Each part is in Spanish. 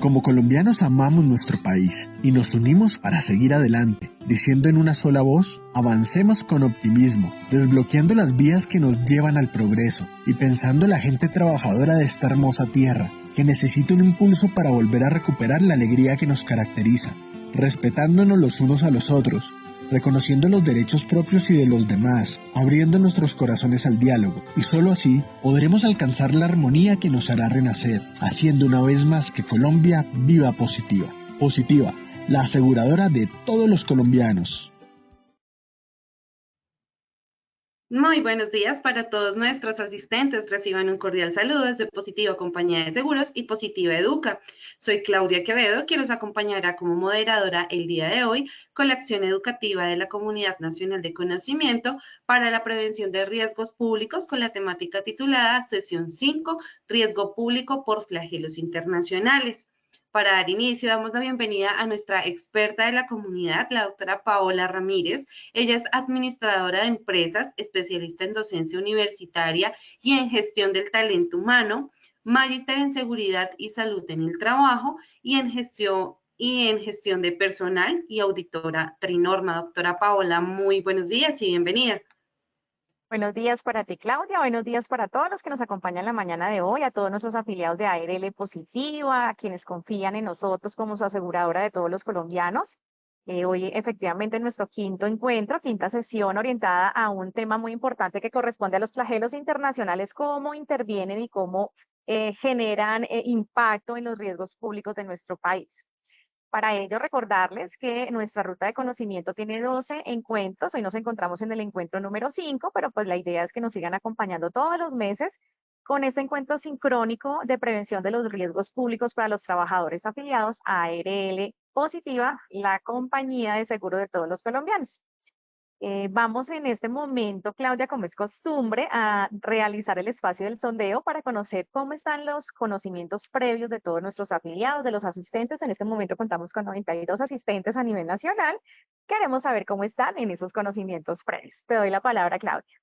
Como colombianos amamos nuestro país y nos unimos para seguir adelante, diciendo en una sola voz, avancemos con optimismo, desbloqueando las vías que nos llevan al progreso y pensando en la gente trabajadora de esta hermosa tierra, que necesita un impulso para volver a recuperar la alegría que nos caracteriza, respetándonos los unos a los otros, reconociendo los derechos propios y de los demás, abriendo nuestros corazones al diálogo, y solo así podremos alcanzar la armonía que nos hará renacer, haciendo una vez más que Colombia viva positiva. Positiva, la aseguradora de todos los colombianos. Muy buenos días para todos nuestros asistentes. Reciban un cordial saludo desde Positiva Compañía de Seguros y Positiva Educa. Soy Claudia Quevedo, quien los acompañará como moderadora el día de hoy con la acción educativa de la Comunidad Nacional de Conocimiento para la prevención de riesgos públicos con la temática titulada Sesión 5, Riesgo Público por Flagelos Internacionales. Para dar inicio, damos la bienvenida a nuestra experta de la comunidad, la doctora Paola Ramírez. Ella es administradora de empresas, especialista en docencia universitaria y en gestión del talento humano, magíster en seguridad y salud en el trabajo y en gestión de personal y auditora Trinorma. Doctora Paola, muy buenos días y bienvenida. Buenos días para ti, Claudia. Buenos días para todos los que nos acompañan la mañana de hoy, a todos nuestros afiliados de ARL Positiva, a quienes confían en nosotros como su aseguradora de todos los colombianos. Hoy, efectivamente, en nuestro quinto encuentro, quinta sesión orientada a un tema muy importante que corresponde a los flagelos internacionales, cómo intervienen y cómo generan impacto en los riesgos públicos de nuestro país. Para ello, recordarles que nuestra ruta de conocimiento tiene 12 encuentros. Hoy nos encontramos en el encuentro número 5, pero pues la idea es que nos sigan acompañando todos los meses con este encuentro sincrónico de prevención de los riesgos públicos para los trabajadores afiliados a ARL Positiva, la compañía de seguro de todos los colombianos. Vamos en este momento, Claudia, como es costumbre, a realizar el espacio del sondeo para conocer cómo están los conocimientos previos de todos nuestros afiliados, de los asistentes. En este momento contamos con 92 asistentes a nivel nacional. Queremos saber cómo están en esos conocimientos previos. Te doy la palabra, Claudia.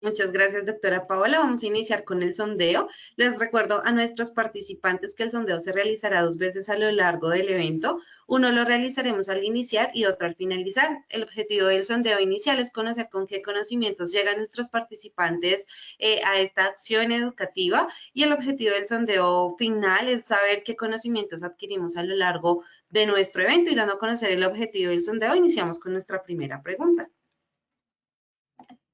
Muchas gracias, doctora Paola. Vamos a iniciar con el sondeo. Les recuerdo a nuestros participantes que el sondeo se realizará 2 veces a lo largo del evento. Uno lo realizaremos al iniciar y otro al finalizar. El objetivo del sondeo inicial es conocer con qué conocimientos llegan nuestros participantes a esta acción educativa, y el objetivo del sondeo final es saber qué conocimientos adquirimos a lo largo de nuestro evento. Y dando a conocer el objetivo del sondeo, iniciamos con nuestra primera pregunta.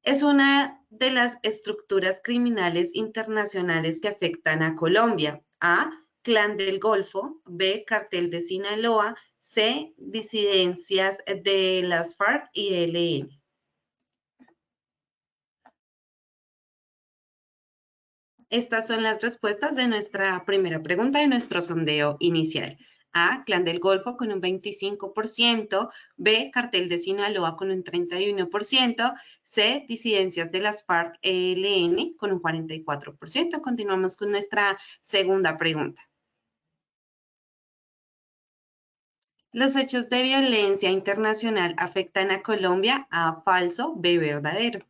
Es una de las estructuras criminales internacionales que afectan a Colombia. A, Clan del Golfo; B, Cartel de Sinaloa; C, disidencias de las FARC y ELN. Estas son las respuestas de nuestra primera pregunta de nuestro sondeo inicial. A, Clan del Golfo con un 25%, B, Cartel de Sinaloa con un 31%, C, disidencias de las FARC-ELN con un 44%. Continuamos con nuestra segunda pregunta. ¿Los hechos de violencia internacional afectan a Colombia? A, falso; B, verdadero.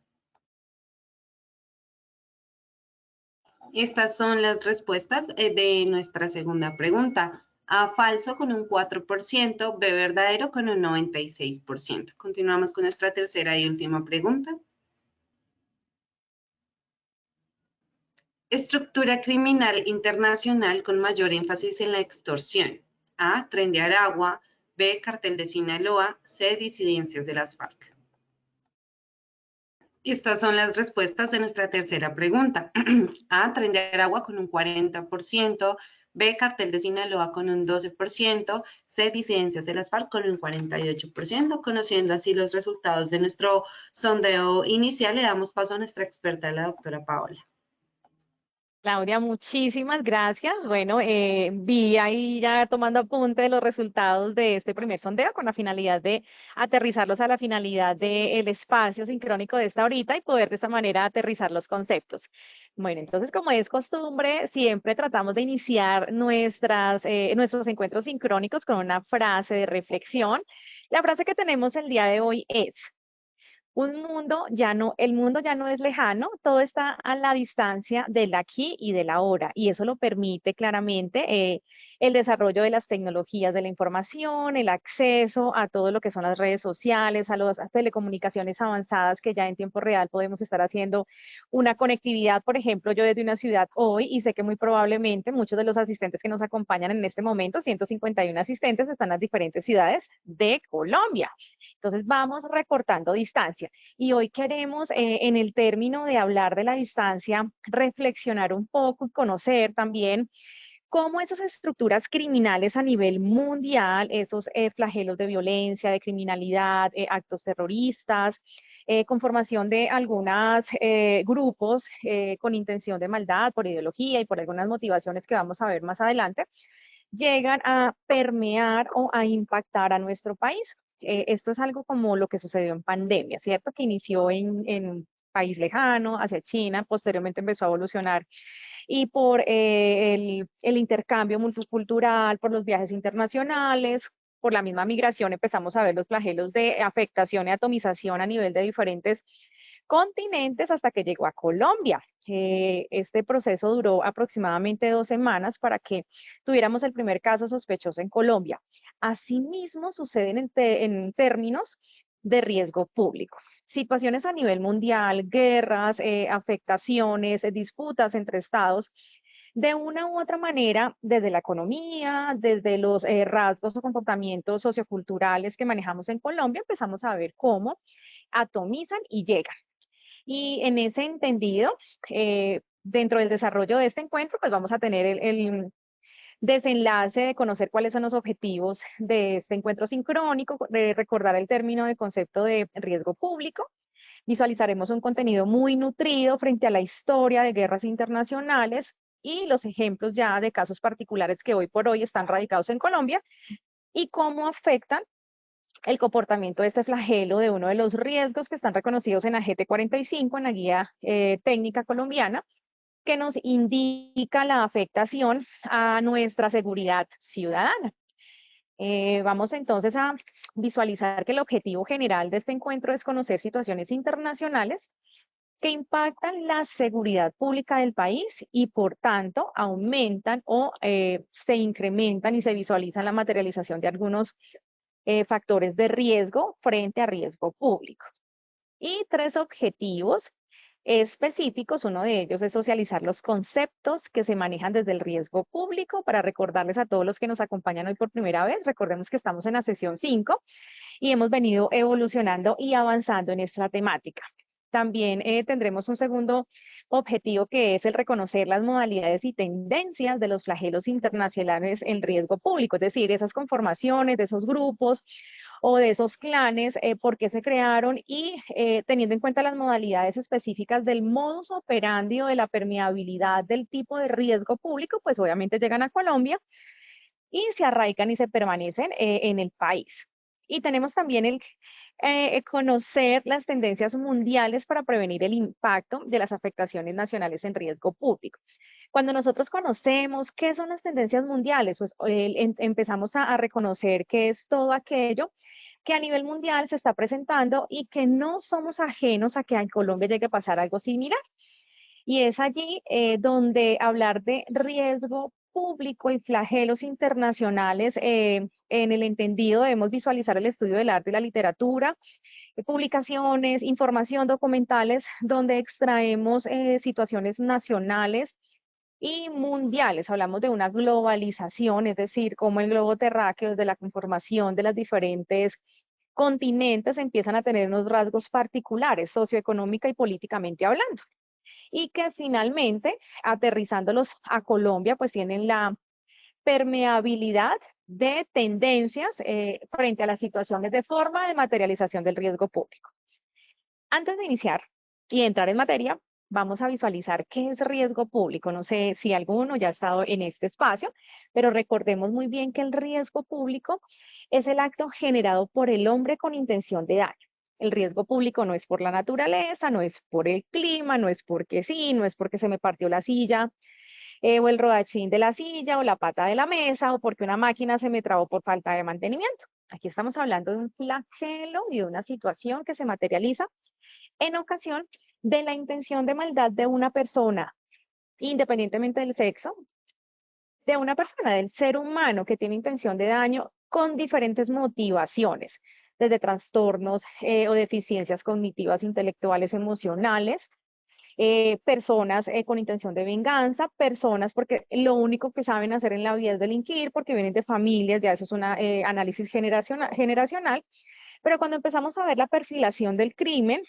Estas son las respuestas de nuestra segunda pregunta. A, falso con un 4%, B, verdadero con un 96%. Continuamos con nuestra tercera y última pregunta. Estructura criminal internacional con mayor énfasis en la extorsión. A, Tren de Aragua; B, Cartel de Sinaloa; C, disidencias de las FARC. Estas son las respuestas de nuestra tercera pregunta. A, Tren de Aragua con un 40%, B, Cartel de Sinaloa con un 12%, C, disidencias de las FARC con un 48%. Conociendo así los resultados de nuestro sondeo inicial, le damos paso a nuestra experta, la doctora Paola. Claudia, muchísimas gracias. Bueno, vi ahí ya tomando apunte de los resultados de este primer sondeo con la finalidad de aterrizarlos a la finalidad del espacio sincrónico de esta horita y poder de esta manera aterrizar los conceptos. Bueno, entonces, como es costumbre, siempre tratamos de iniciar nuestros encuentros sincrónicos con una frase de reflexión. La frase que tenemos el día de hoy es: el mundo ya no es lejano, todo está a la distancia del aquí y del ahora, y eso lo permite claramente el desarrollo de las tecnologías de la información, el acceso a todo lo que son las redes sociales, a las telecomunicaciones avanzadas que ya en tiempo real podemos estar haciendo una conectividad, por ejemplo, yo desde una ciudad hoy y sé que muy probablemente muchos de los asistentes que nos acompañan en este momento, 151 asistentes, están en las diferentes ciudades de Colombia. Entonces vamos recortando distancia y hoy queremos en el término de hablar de la distancia reflexionar un poco y conocer también cómo esas estructuras criminales a nivel mundial, esos flagelos de violencia, de criminalidad, actos terroristas, conformación de algunos grupos con intención de maldad, por ideología y por algunas motivaciones que vamos a ver más adelante, llegan a permear o a impactar a nuestro país. Esto es algo como lo que sucedió en pandemia, ¿cierto? Que inició en un país lejano, hacia China, posteriormente empezó a evolucionar y por el intercambio multicultural, por los viajes internacionales, por la misma migración empezamos a ver los flagelos de afectación y atomización a nivel de diferentes continentes hasta que llegó a Colombia. Este proceso duró aproximadamente 2 semanas para que tuviéramos el primer caso sospechoso en Colombia. Asimismo, suceden en términos de riesgo público. Situaciones a nivel mundial, guerras, afectaciones, disputas entre estados, de una u otra manera, desde la economía, desde los rasgos o comportamientos socioculturales que manejamos en Colombia, empezamos a ver cómo atomizan y llegan. Y en ese entendido, dentro del desarrollo de este encuentro, pues vamos a tener el desenlace de conocer cuáles son los objetivos de este encuentro sincrónico, de recordar el término de concepto de riesgo público. Visualizaremos un contenido muy nutrido frente a la historia de guerras internacionales y los ejemplos ya de casos particulares que hoy por hoy están radicados en Colombia y cómo afectan el comportamiento de este flagelo de uno de los riesgos que están reconocidos en la GT45, en la guía técnica colombiana, que nos indica la afectación a nuestra seguridad ciudadana. Vamos entonces a visualizar que el objetivo general de este encuentro es conocer situaciones internacionales que impactan la seguridad pública del país y por tanto aumentan o se incrementan y se visualizan la materialización de algunos factores de riesgo frente a riesgo público. Y 3 objetivos específicos, uno de ellos es socializar los conceptos que se manejan desde el riesgo público para recordarles a todos los que nos acompañan hoy por primera vez, recordemos que estamos en la sesión 5 y hemos venido evolucionando y avanzando en esta temática. También tendremos un segundo objetivo que es el reconocer las modalidades y tendencias de los flagelos internacionales en riesgo público, es decir, esas conformaciones de esos grupos o de esos clanes, por qué se crearon y teniendo en cuenta las modalidades específicas del modus operandi o de la permeabilidad del tipo de riesgo público, pues obviamente llegan a Colombia y se arraigan y se permanecen en el país. Y tenemos también el conocer las tendencias mundiales para prevenir el impacto de las afectaciones nacionales en riesgo público. Cuando nosotros conocemos qué son las tendencias mundiales, pues empezamos a reconocer que es todo aquello que a nivel mundial se está presentando y que no somos ajenos a que en Colombia llegue a pasar algo similar. Y es allí donde hablar de riesgo público y flagelos internacionales, en el entendido debemos visualizar el estudio del arte y la literatura, publicaciones, información, documentales, donde extraemos situaciones nacionales y mundiales. Hablamos de una globalización, es decir, cómo el globo terráqueo, desde la conformación de las diferentes continentes, empiezan a tener unos rasgos particulares, socioeconómica y políticamente hablando. Y que finalmente, aterrizándolos a Colombia, pues tienen la permeabilidad de tendencias frente a las situaciones de forma de materialización del riesgo público. Antes de iniciar y entrar en materia, vamos a visualizar qué es riesgo público. No sé si alguno ya ha estado en este espacio, pero recordemos muy bien que el riesgo público es el acto generado por el hombre con intención de daño. El riesgo público no es por la naturaleza, no es por el clima, no es porque sí, no es porque se me partió la silla o el rodachín de la silla o la pata de la mesa o porque una máquina se me trabó por falta de mantenimiento. Aquí estamos hablando de un flagelo y de una situación que se materializa en ocasión de la intención de maldad de una persona, independientemente del sexo, de una persona, del ser humano que tiene intención de daño con diferentes motivaciones, desde trastornos o deficiencias cognitivas, intelectuales, emocionales, personas con intención de venganza, personas porque lo único que saben hacer en la vida es delinquir, porque vienen de familias, ya eso es un análisis generacional, pero cuando empezamos a ver la perfilación del crimen,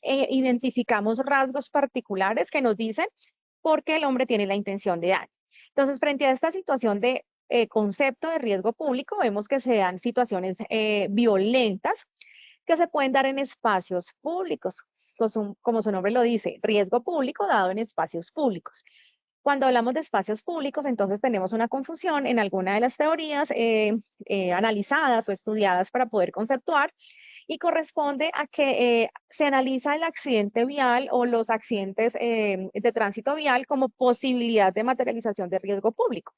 identificamos rasgos particulares que nos dicen por qué el hombre tiene la intención de daño. Entonces, frente a esta situación de concepto de riesgo público, vemos que se dan situaciones violentas que se pueden dar en espacios públicos, como su nombre lo dice, riesgo público dado en espacios públicos. Cuando hablamos de espacios públicos, entonces tenemos una confusión en alguna de las teorías analizadas o estudiadas para poder conceptuar y corresponde a que se analiza el accidente vial o los accidentes de tránsito vial como posibilidad de materialización de riesgo público.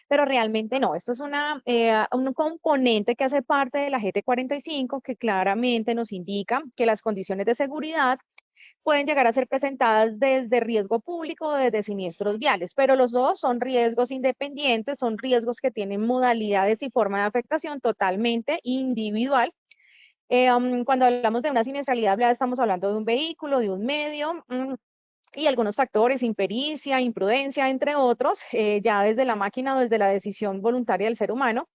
Pero realmente no, esto es un componente que hace parte de la GT45 que claramente nos indica que las condiciones de seguridad pueden llegar a ser presentadas desde riesgo público o desde siniestros viales, pero los dos son riesgos independientes, son riesgos que tienen modalidades y forma de afectación totalmente individual. Cuando hablamos de una siniestralidad vial, estamos hablando de un vehículo, de un medio, y algunos factores, impericia, imprudencia, entre otros, ya desde la máquina o desde la decisión voluntaria del ser humano.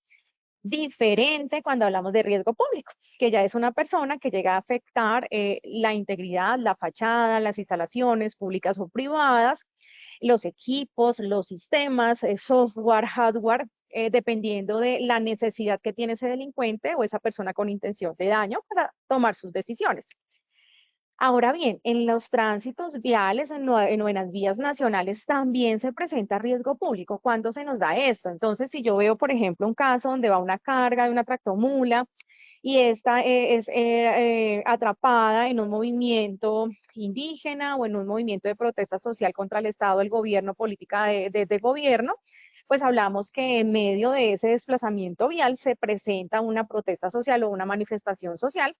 Diferente cuando hablamos de riesgo público, que ya es una persona que llega a afectar la integridad, la fachada, las instalaciones públicas o privadas, los equipos, los sistemas, software, hardware, dependiendo de la necesidad que tiene ese delincuente o esa persona con intención de daño para tomar sus decisiones. Ahora bien, en los tránsitos viales, en las vías nacionales, también se presenta riesgo público. ¿Cuándo se nos da esto? Entonces, si yo veo, por ejemplo, un caso donde va una carga de una tractomula y esta es atrapada en un movimiento indígena o en un movimiento de protesta social contra el Estado, el gobierno, política de gobierno, pues hablamos que en medio de ese desplazamiento vial se presenta una protesta social o una manifestación social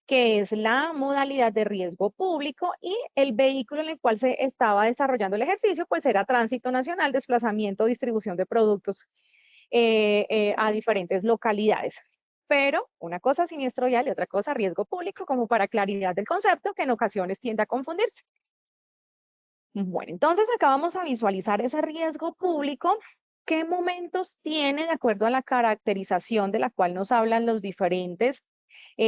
que es la modalidad de riesgo público y el vehículo en el cual se estaba desarrollando el ejercicio, pues era tránsito nacional, desplazamiento, distribución de productos a diferentes localidades. Pero una cosa siniestro vial y otra cosa riesgo público, como para claridad del concepto, que en ocasiones tiende a confundirse. Bueno, entonces acá vamos a visualizar ese riesgo público. ¿Qué momentos tiene de acuerdo a la caracterización de la cual nos hablan los diferentes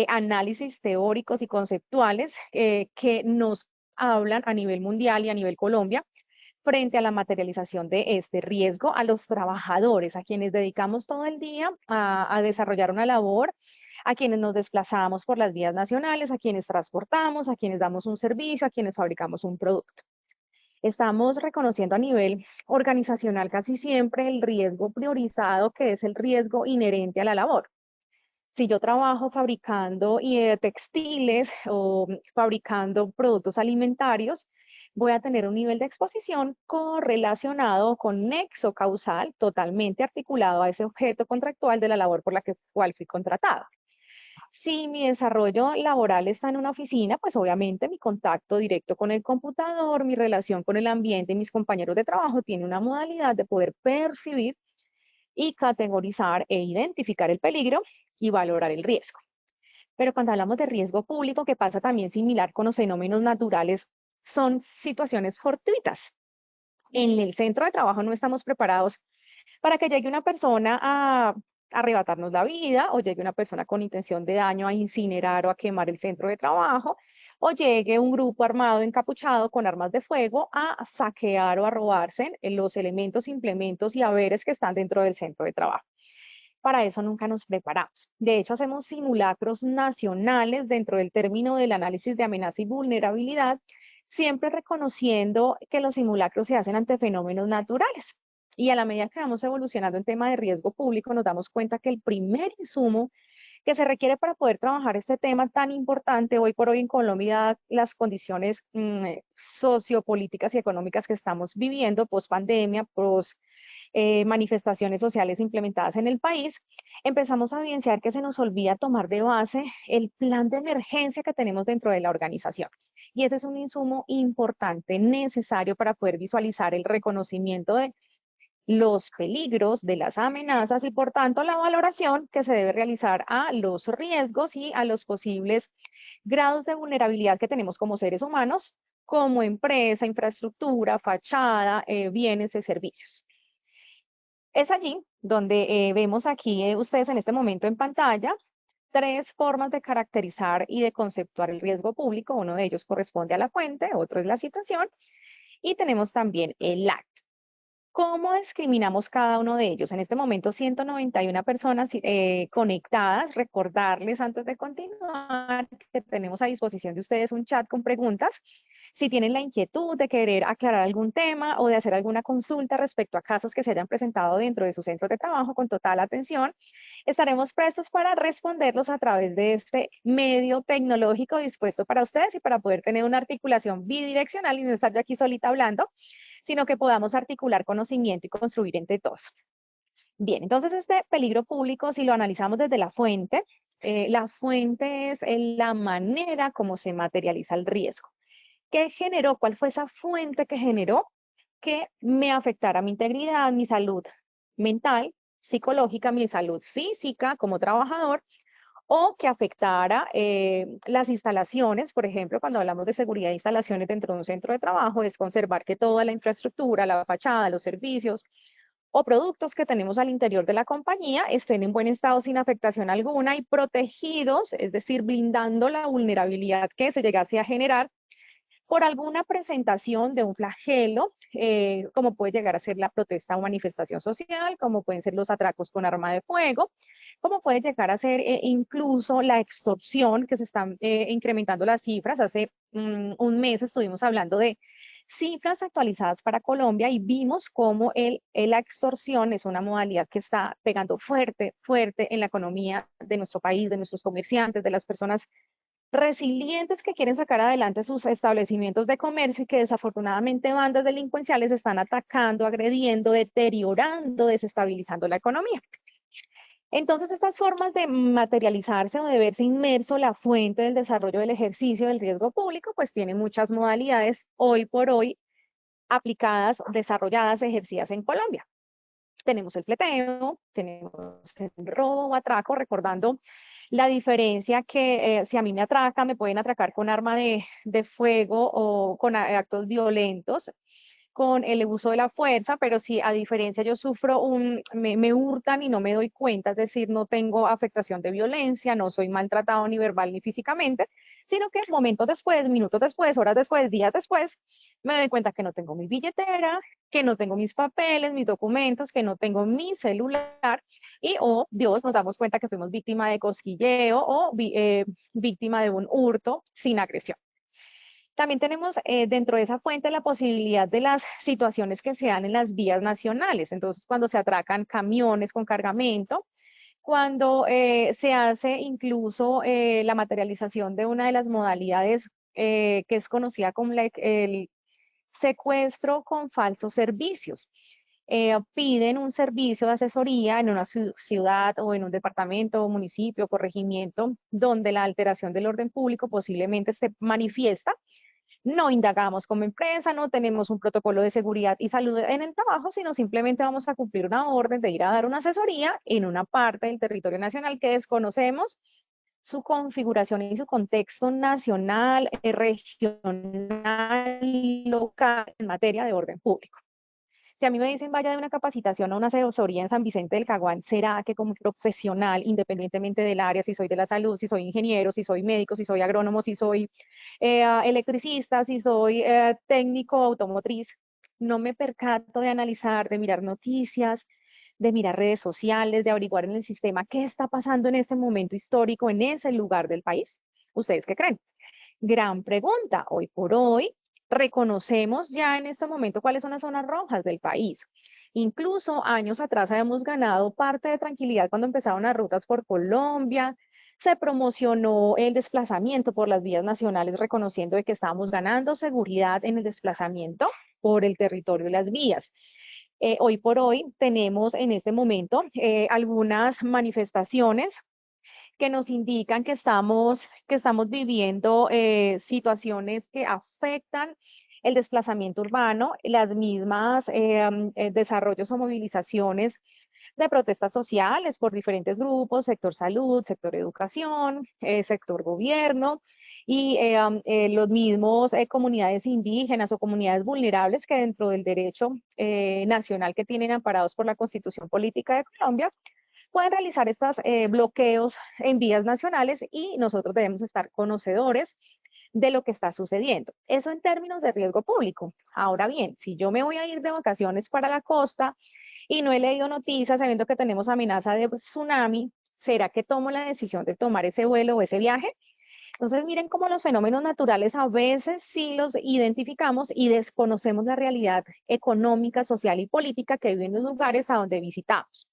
análisis teóricos y conceptuales que nos hablan a nivel mundial y a nivel Colombia frente a la materialización de este riesgo a los trabajadores, a quienes dedicamos todo el día a desarrollar una labor, a quienes nos desplazamos por las vías nacionales, a quienes transportamos, a quienes damos un servicio, a quienes fabricamos un producto? Estamos reconociendo a nivel organizacional casi siempre el riesgo priorizado, que es el riesgo inherente a la labor. Si yo trabajo fabricando textiles o fabricando productos alimentarios, voy a tener un nivel de exposición correlacionado con nexo causal totalmente articulado a ese objeto contractual de la labor por la cual fui contratada. Si mi desarrollo laboral está en una oficina, pues obviamente mi contacto directo con el computador, mi relación con el ambiente y mis compañeros de trabajo tiene una modalidad de poder percibir y categorizar e identificar el peligro y valorar el riesgo. Pero cuando hablamos de riesgo público, que pasa también similar con los fenómenos naturales, son situaciones fortuitas. En el centro de trabajo no estamos preparados para que llegue una persona a arrebatarnos la vida, o llegue una persona con intención de daño a incinerar o a quemar el centro de trabajo, o llegue un grupo armado encapuchado con armas de fuego a saquear o a robarse los elementos, implementos y haberes que están dentro del centro de trabajo. Para eso nunca nos preparamos. De hecho, hacemos simulacros nacionales dentro del término del análisis de amenaza y vulnerabilidad, siempre reconociendo que los simulacros se hacen ante fenómenos naturales. Y a la medida que vamos evolucionando en tema de riesgo público, nos damos cuenta que el primer insumo que se requiere para poder trabajar este tema tan importante hoy por hoy en Colombia, las condiciones sociopolíticas y económicas que estamos viviendo post pandemia, post manifestaciones sociales implementadas en el país, empezamos a evidenciar que se nos olvida tomar de base el plan de emergencia que tenemos dentro de la organización. Y ese es un insumo importante, necesario para poder visualizar el reconocimiento de los peligros de las amenazas y por tanto la valoración que se debe realizar a los riesgos y a los posibles grados de vulnerabilidad que tenemos como seres humanos, como empresa, infraestructura, fachada, bienes y servicios. Es allí donde vemos aquí ustedes en este momento en pantalla tres formas de caracterizar y de conceptuar el riesgo público. Uno de ellos corresponde a la fuente, otro es la situación y tenemos también el acto. ¿Cómo discriminamos cada uno de ellos? En este momento 191 personas conectadas. Recordarles antes de continuar que tenemos a disposición de ustedes un chat con preguntas. Si tienen la inquietud de querer aclarar algún tema o de hacer alguna consulta respecto a casos que se hayan presentado dentro de su centro de trabajo con total atención, estaremos prestos para responderlos a través de este medio tecnológico dispuesto para ustedes y para poder tener una articulación bidireccional y no estar yo aquí solita hablando, sino que podamos articular conocimiento y construir entre todos. Bien, entonces este peligro público, si lo analizamos desde la fuente es la manera como se materializa el riesgo. ¿Qué generó? ¿Cuál fue esa fuente que generó que me afectara mi integridad, mi salud mental, psicológica, mi salud física como trabajador, o que afectara las instalaciones? Por ejemplo, cuando hablamos de seguridad de instalaciones dentro de un centro de trabajo, es conservar que toda la infraestructura, la fachada, los servicios o productos que tenemos al interior de la compañía estén en buen estado sin afectación alguna y protegidos, es decir, blindando la vulnerabilidad que se llegase a generar por alguna presentación de un flagelo, como puede llegar a ser la protesta o manifestación social, como pueden ser los atracos con arma de fuego, como puede llegar a ser incluso la extorsión, que se están incrementando las cifras. Hace un mes estuvimos hablando de cifras actualizadas para Colombia y vimos cómo la extorsión es una modalidad que está pegando fuerte, fuerte en la economía de nuestro país, de nuestros comerciantes, de las personas resilientes que quieren sacar adelante sus establecimientos de comercio y que desafortunadamente bandas delincuenciales están atacando, agrediendo, deteriorando, desestabilizando la economía. Entonces, estas formas de materializarse o de verse inmerso la fuente del desarrollo del ejercicio del riesgo público, pues tienen muchas modalidades hoy por hoy aplicadas, desarrolladas, ejercidas en Colombia. Tenemos el fleteo, tenemos el robo o atraco, recordando la diferencia que si a mí me atracan, me pueden atracar con arma de fuego o con actos violentos, con el uso de la fuerza, pero si a diferencia yo sufro me hurtan y no me doy cuenta, es decir, no tengo afectación de violencia, no soy maltratado ni verbal ni físicamente, sino que momentos después, minutos después, horas después, días después, me doy cuenta que no tengo mi billetera, que no tengo mis papeles, mis documentos, que no tengo mi celular y, oh Dios, nos damos cuenta que fuimos víctima de cosquilleo o víctima de un hurto sin agresión. También tenemos dentro de esa fuente la posibilidad de las situaciones que se dan en las vías nacionales. Entonces, cuando se atracan camiones con cargamento, cuando se hace incluso la materialización de una de las modalidades que es conocida como el secuestro con falsos servicios. Piden un servicio de asesoría en una ciudad o en un departamento, municipio, corregimiento, donde la alteración del orden público posiblemente se manifiesta. No indagamos como empresa, no tenemos un protocolo de seguridad y salud en el trabajo, sino simplemente vamos a cumplir una orden de ir a dar una asesoría en una parte del territorio nacional que desconocemos su configuración y su contexto nacional, regional, local en materia de orden público. Si a mí me dicen vaya de una capacitación o una asesoría en San Vicente del Caguán, ¿será que como profesional, independientemente del área, si soy de la salud, si soy ingeniero, si soy médico, si soy agrónomo, si soy electricista, si soy técnico automotriz, no me percato de analizar, de mirar noticias, de mirar redes sociales, de averiguar en el sistema qué está pasando en este momento histórico, en ese lugar del país? ¿Ustedes qué creen? Gran pregunta. Hoy por hoy reconocemos ya en este momento cuáles son las zonas rojas del país. Incluso años atrás habíamos ganado parte de tranquilidad cuando empezaron las rutas por Colombia, se promocionó el desplazamiento por las vías nacionales, reconociendo de que estábamos ganando seguridad en el desplazamiento por el territorio y las vías. Hoy por hoy tenemos en este momento algunas manifestaciones que nos indican que estamos viviendo situaciones que afectan el desplazamiento urbano, las mismas desarrollos o movilizaciones de protestas sociales por diferentes grupos, sector salud, sector educación, sector gobierno y los mismos comunidades indígenas o comunidades vulnerables que dentro del derecho nacional que tienen amparados por la Constitución Política de Colombia, pueden realizar estos bloqueos en vías nacionales y nosotros debemos estar conocedores de lo que está sucediendo. Eso en términos de riesgo público. Ahora bien, si yo me voy a ir de vacaciones para la costa y no he leído noticias sabiendo que tenemos amenaza de tsunami, ¿será que tomo la decisión de tomar ese vuelo o ese viaje? Entonces, miren cómo los fenómenos naturales a veces sí los identificamos y desconocemos la realidad económica, social y política que viven los lugares a donde visitamos.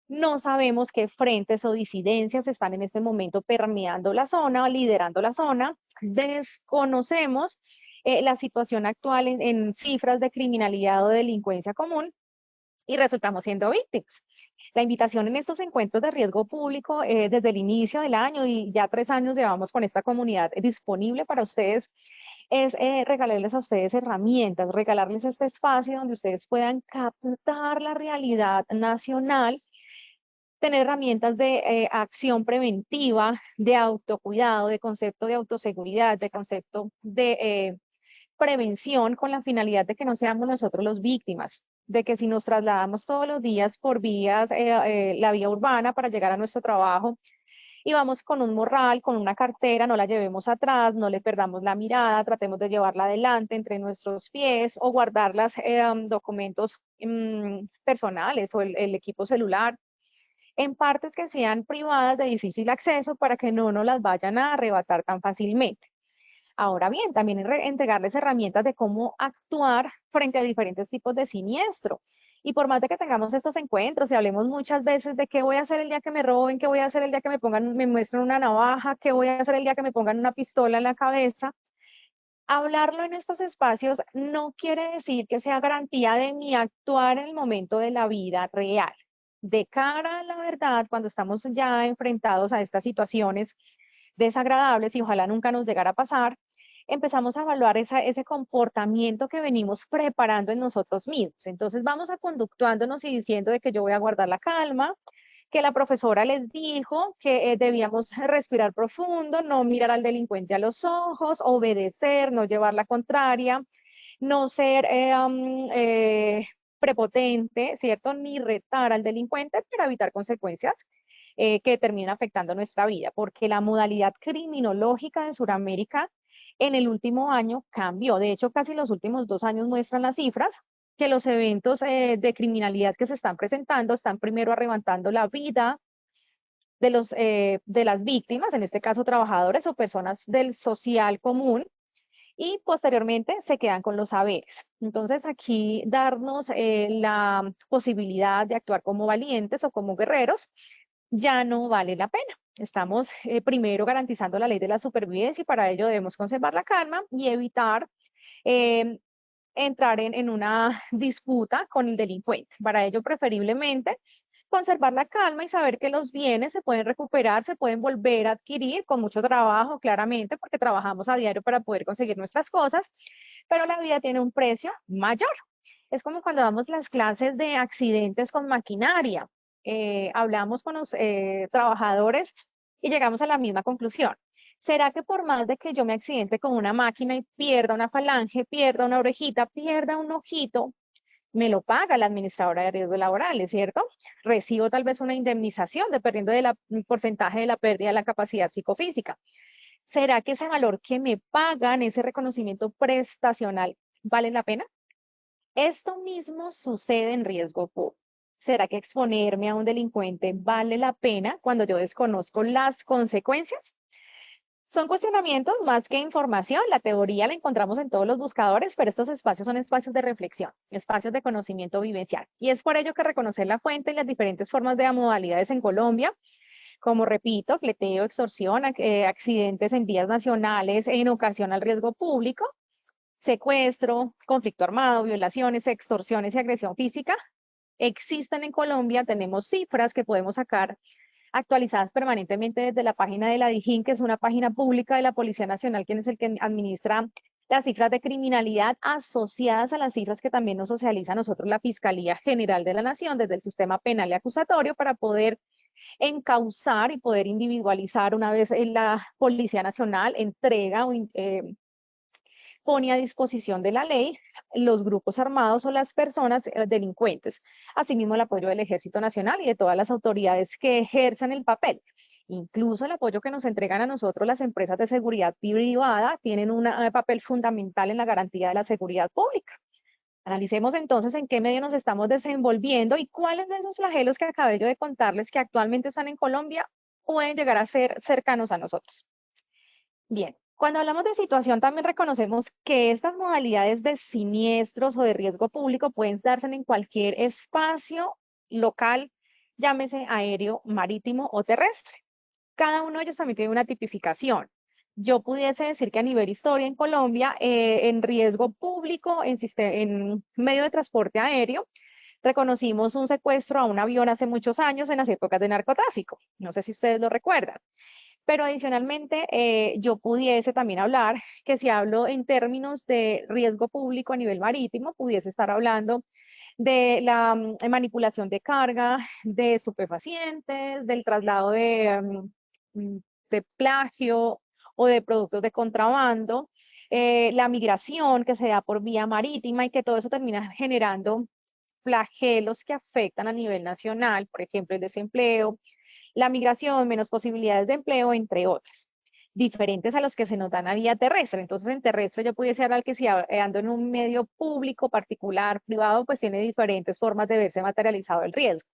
No sabemos qué frentes o disidencias están en este momento permeando la zona, liderando la zona. Desconocemos la situación actual en cifras de criminalidad o delincuencia común y resultamos siendo víctimas. La invitación en estos encuentros de riesgo público desde el inicio del año y ya 3 años llevamos con esta comunidad disponible para ustedes es regalarles a ustedes herramientas, regalarles este espacio donde ustedes puedan captar la realidad nacional, tener herramientas de acción preventiva, de autocuidado, de concepto de autoseguridad, de concepto de prevención con la finalidad de que no seamos nosotros los víctimas, de que si nos trasladamos todos los días por vías, la vía urbana para llegar a nuestro trabajo y vamos con un morral, con una cartera, no la llevemos atrás, no le perdamos la mirada, tratemos de llevarla adelante entre nuestros pies o guardar los documentos personales o el equipo celular en partes que sean privadas de difícil acceso para que no nos las vayan a arrebatar tan fácilmente. Ahora bien, también entregarles herramientas de cómo actuar frente a diferentes tipos de siniestro. Y por más de que tengamos estos encuentros y hablemos muchas veces de qué voy a hacer el día que me roben, qué voy a hacer el día que me pongan, me muestren una navaja, qué voy a hacer el día que me pongan una pistola en la cabeza, hablarlo en estos espacios no quiere decir que sea garantía de mi actuar en el momento de la vida real. De cara a la verdad, cuando estamos ya enfrentados a estas situaciones desagradables y ojalá nunca nos llegara a pasar, empezamos a evaluar ese comportamiento que venimos preparando en nosotros mismos. Entonces vamos a conductuándonos y diciendo de que yo voy a guardar la calma, que la profesora les dijo que debíamos respirar profundo, no mirar al delincuente a los ojos, obedecer, no llevar la contraria, no ser prepotente, ¿cierto? Ni retar al delincuente para evitar consecuencias que terminen afectando nuestra vida, porque la modalidad criminológica de Sudamérica en el último año cambió. De hecho, casi los últimos 2 años muestran las cifras que los eventos de criminalidad que se están presentando están primero arrebatando la vida de las víctimas, en este caso trabajadores o personas del social común, y posteriormente se quedan con los saberes. Entonces aquí darnos la posibilidad de actuar como valientes o como guerreros ya no vale la pena. Estamos primero garantizando la ley de la supervivencia y para ello debemos conservar la calma y evitar entrar en una disputa con el delincuente. Para ello, preferiblemente, conservar la calma y saber que los bienes se pueden recuperar, se pueden volver a adquirir con mucho trabajo, claramente, porque trabajamos a diario para poder conseguir nuestras cosas, pero la vida tiene un precio mayor. Es como cuando damos las clases de accidentes con maquinaria. Hablamos con los trabajadores y llegamos a la misma conclusión. ¿Será que por más de que yo me accidente con una máquina y pierda una falange, pierda una orejita, pierda un ojito, me lo paga la administradora de riesgos laborales, ¿cierto? Recibo tal vez una indemnización dependiendo del porcentaje de la pérdida de la capacidad psicofísica. ¿Será que ese valor que me pagan, ese reconocimiento prestacional, vale la pena? Esto mismo sucede en riesgo público. ¿Será que exponerme a un delincuente vale la pena cuando yo desconozco las consecuencias? Son cuestionamientos más que información. La teoría la encontramos en todos los buscadores, pero estos espacios son espacios de reflexión, espacios de conocimiento vivencial. Y es por ello que reconocer la fuente y las diferentes formas de modalidades en Colombia, como repito, fleteo, extorsión, accidentes en vías nacionales en ocasión al riesgo público, secuestro, conflicto armado, violaciones, extorsiones y agresión física, existen en Colombia. Tenemos cifras que podemos sacar actualizadas permanentemente desde la página de la DIJÍN, que es una página pública de la Policía Nacional, quien es el que administra las cifras de criminalidad asociadas a las cifras que también nos socializa a nosotros la Fiscalía General de la Nación desde el sistema penal y acusatorio para poder encauzar y poder individualizar una vez la Policía Nacional entrega o pone a disposición de la ley los grupos armados o las personas delincuentes. Asimismo, el apoyo del Ejército Nacional y de todas las autoridades que ejerzan el papel. Incluso el apoyo que nos entregan a nosotros las empresas de seguridad privada tienen un papel fundamental en la garantía de la seguridad pública. Analicemos entonces en qué medio nos estamos desenvolviendo y cuáles de esos flagelos que acabé yo de contarles que actualmente están en Colombia pueden llegar a ser cercanos a nosotros. Bien, cuando hablamos de situación también reconocemos que estas modalidades de siniestros o de riesgo público pueden darse en cualquier espacio local, llámese aéreo, marítimo o terrestre. Cada uno de ellos también tiene una tipificación. Yo pudiese decir que a nivel historia en Colombia, en riesgo público, en medio de transporte aéreo, reconocimos un secuestro a un avión hace muchos años en las épocas de narcotráfico. No sé si ustedes lo recuerdan. Pero adicionalmente, yo pudiese también hablar que si hablo en términos de riesgo público a nivel marítimo, pudiese estar hablando de la manipulación de carga, de estupefacientes, del traslado de plagio o de productos de contrabando, la migración que se da por vía marítima y que todo eso termina generando flagelos que afectan a nivel nacional, por ejemplo, el desempleo, la migración, menos posibilidades de empleo, entre otras, diferentes a los que se nos dan a vía terrestre. Entonces, en terrestre yo pudiese hablar que si ando en un medio público, particular, privado, pues tiene diferentes formas de verse materializado el riesgo.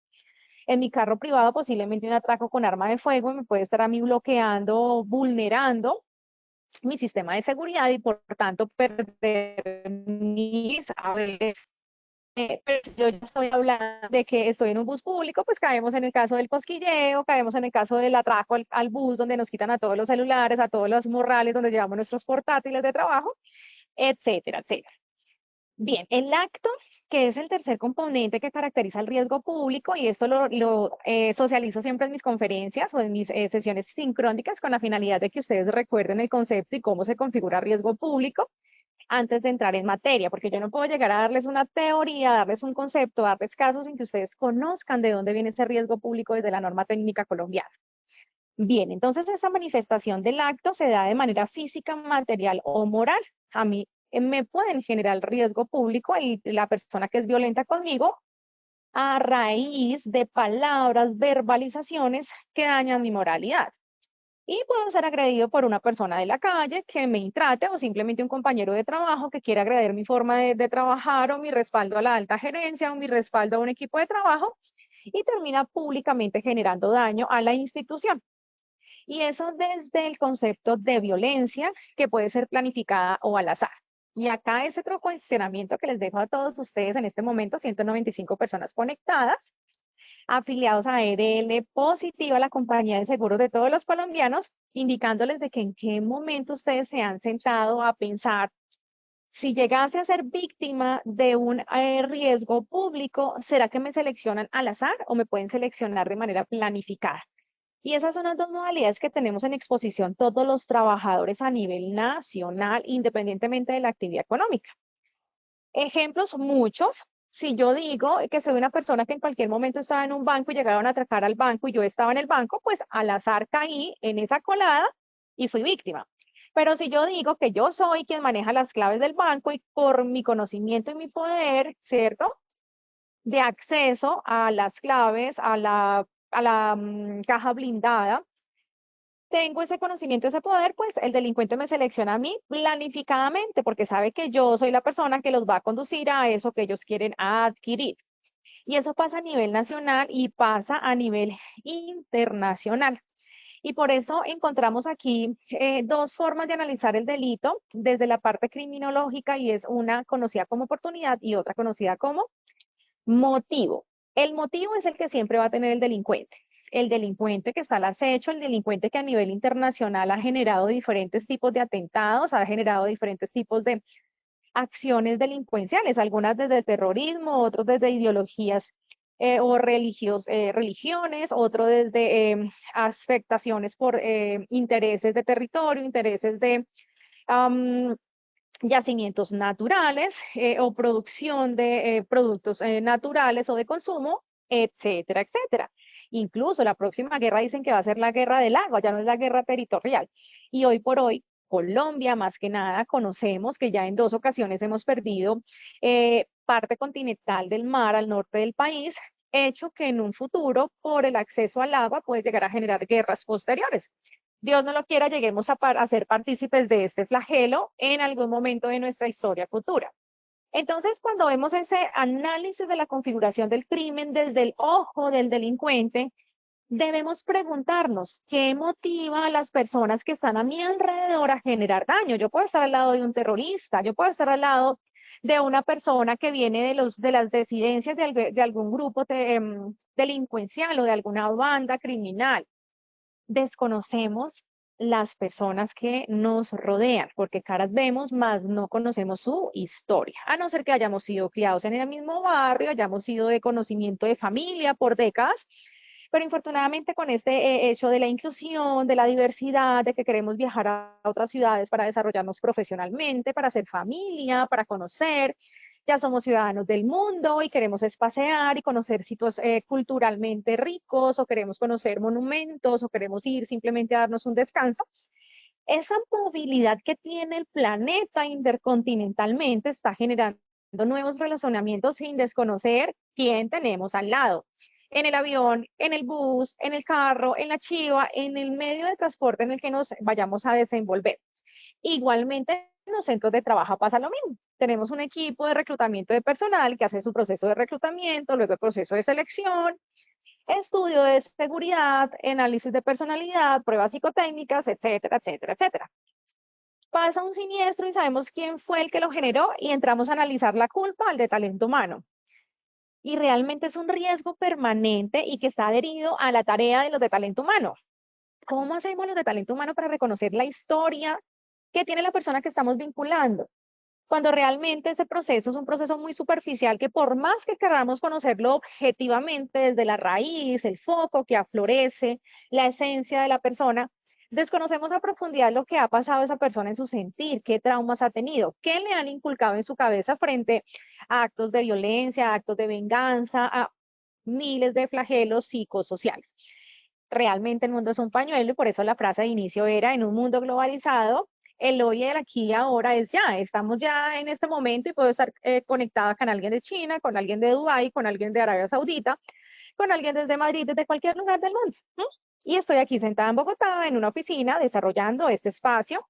En mi carro privado, posiblemente un atraco con arma de fuego me puede estar a mí bloqueando, vulnerando mi sistema de seguridad y por tanto perder mis haberes. Pero si yo ya estoy hablando de que estoy en un bus público, pues caemos en el caso del cosquilleo, caemos en el caso del atraco al bus, donde nos quitan a todos los celulares, a todos los morrales, donde llevamos nuestros portátiles de trabajo, etcétera, etcétera. Bien, el acto, que es el tercer componente que caracteriza el riesgo público, y esto lo socializo siempre en mis conferencias o en mis sesiones sincrónicas con la finalidad de que ustedes recuerden el concepto y cómo se configura riesgo público antes de entrar en materia, porque yo no puedo llegar a darles una teoría, darles un concepto, darles casos sin que ustedes conozcan de dónde viene ese riesgo público desde la norma técnica colombiana. Bien, entonces esta manifestación del acto se da de manera física, material o moral. A mí me pueden generar riesgo público la persona que es violenta conmigo a raíz de palabras, verbalizaciones que dañan mi moralidad. Y puedo ser agredido por una persona de la calle que me intrate o simplemente un compañero de trabajo que quiera agredir mi forma de trabajar o mi respaldo a la alta gerencia o mi respaldo a un equipo de trabajo y termina públicamente generando daño a la institución. Y eso desde el concepto de violencia que puede ser planificada o al azar. Y acá ese otro cuestionamiento que les dejo a todos ustedes en este momento, 195 personas conectadas, afiliados a ARL Positiva, la compañía de seguros de todos los colombianos, indicándoles de que en qué momento ustedes se han sentado a pensar si llegase a ser víctima de un riesgo público, ¿será que me seleccionan al azar o me pueden seleccionar de manera planificada? Y esas son las dos modalidades que tenemos en exposición todos los trabajadores a nivel nacional, independientemente de la actividad económica. Ejemplos muchos. Si yo digo que soy una persona que en cualquier momento estaba en un banco y llegaron a atracar al banco y yo estaba en el banco, pues al azar caí en esa colada y fui víctima. Pero si yo digo que yo soy quien maneja las claves del banco y por mi conocimiento y mi poder, ¿cierto? De acceso a las claves, a la caja blindada, tengo ese conocimiento, ese poder, pues el delincuente me selecciona a mí planificadamente porque sabe que yo soy la persona que los va a conducir a eso que ellos quieren adquirir. Y eso pasa a nivel nacional y pasa a nivel internacional. Y por eso encontramos aquí dos formas de analizar el delito desde la parte criminológica y es una conocida como oportunidad y otra conocida como motivo. El motivo es el que siempre va a tener el delincuente. El delincuente que está al acecho, el delincuente que a nivel internacional ha generado diferentes tipos de atentados, ha generado diferentes tipos de acciones delincuenciales, algunas desde terrorismo, otros desde ideologías o religiones, otros desde afectaciones por intereses de territorio, intereses de yacimientos naturales o producción de productos naturales o de consumo, etcétera, etcétera. Incluso la próxima guerra dicen que va a ser la guerra del agua, ya no es la guerra territorial. Y hoy por hoy, Colombia, más que nada, conocemos que ya en 2 ocasiones hemos perdido parte continental del mar al norte del país, hecho que en un futuro, por el acceso al agua, puede llegar a generar guerras posteriores. Dios no lo quiera, lleguemos a ser partícipes de este flagelo en algún momento de nuestra historia futura. Entonces, cuando vemos ese análisis de la configuración del crimen desde el ojo del delincuente, debemos preguntarnos qué motiva a las personas que están a mi alrededor a generar daño. Yo puedo estar al lado de un terrorista, yo puedo estar al lado de una persona que viene de las disidencias de algún grupo delincuencial o de alguna banda criminal. Desconocemos las personas que nos rodean, porque caras vemos, más no conocemos su historia, a no ser que hayamos sido criados en el mismo barrio, hayamos sido de conocimiento de familia por décadas, pero infortunadamente con este hecho de la inclusión, de la diversidad, de que queremos viajar a otras ciudades para desarrollarnos profesionalmente, para hacer familia, para conocer, ya somos ciudadanos del mundo y queremos espaciar y conocer sitios culturalmente ricos, o queremos conocer monumentos, o queremos ir simplemente a darnos un descanso. Esa movilidad que tiene el planeta intercontinentalmente está generando nuevos relacionamientos sin desconocer quién tenemos al lado. En el avión, en el bus, en el carro, en la chiva, en el medio de transporte en el que nos vayamos a desenvolver. Igualmente, en los centros de trabajo pasa lo mismo. Tenemos un equipo de reclutamiento de personal que hace su proceso de reclutamiento, luego el proceso de selección, estudio de seguridad, análisis de personalidad, pruebas psicotécnicas, etcétera, etcétera, etcétera. Pasa un siniestro y sabemos quién fue el que lo generó y entramos a analizar la culpa al de talento humano. Y realmente es un riesgo permanente y que está adherido a la tarea de los de talento humano. ¿Cómo hacemos los de talento humano para reconocer la historia que tiene la persona que estamos vinculando? Cuando realmente ese proceso es un proceso muy superficial que por más que queramos conocerlo objetivamente desde la raíz, el foco que aflorece, la esencia de la persona, desconocemos a profundidad lo que ha pasado a esa persona en su sentir, qué traumas ha tenido, qué le han inculcado en su cabeza frente a actos de violencia, a actos de venganza, a miles de flagelos psicosociales. Realmente el mundo es un pañuelo y por eso la frase de inicio era: en un mundo globalizado, el hoy, el aquí y ahora es ya. Estamos ya en este momento y puedo estar conectada con alguien de China, con alguien de Dubái, con alguien de Arabia Saudita, con alguien desde Madrid, desde cualquier lugar del mundo. Y estoy aquí sentada en Bogotá, en una oficina, desarrollando este espacio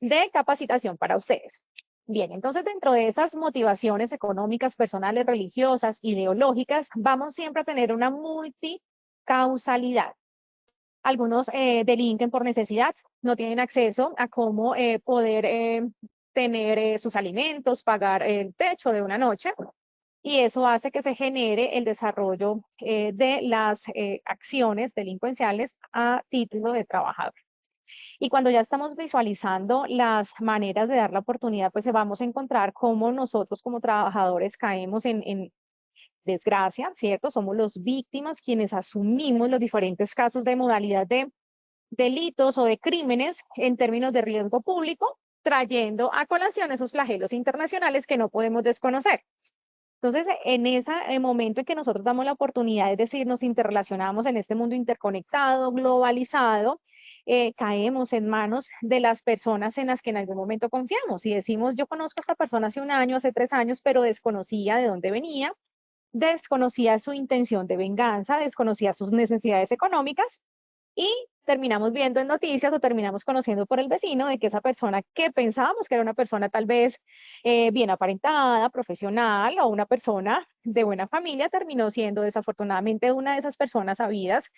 de capacitación para ustedes. Bien, entonces dentro de esas motivaciones económicas, personales, religiosas, ideológicas, vamos siempre a tener una multicausalidad. Algunos delinquen por necesidad, no tienen acceso a cómo poder tener sus alimentos, pagar el techo de una noche, y eso hace que se genere el desarrollo de las acciones delincuenciales a título de trabajador. Y cuando ya estamos visualizando las maneras de dar la oportunidad, pues vamos a encontrar cómo nosotros como trabajadores caemos en desgracia, ¿cierto? Somos los víctimas quienes asumimos los diferentes casos de modalidad de delitos o de crímenes en términos de riesgo público, trayendo a colación esos flagelos internacionales que no podemos desconocer. Entonces, en ese momento en que nosotros damos la oportunidad, es decir, nos interrelacionamos en este mundo interconectado, globalizado, caemos en manos de las personas en las que en algún momento confiamos y decimos: yo conozco a esta persona hace un año, hace 3 años, pero desconocía de dónde venía, desconocía su intención de venganza, desconocía sus necesidades económicas, y terminamos viendo en noticias o terminamos conociendo por el vecino de que esa persona que pensábamos que era una persona tal vez bien aparentada, profesional, o una persona de buena familia, terminó siendo desafortunadamente una de esas personas sabidas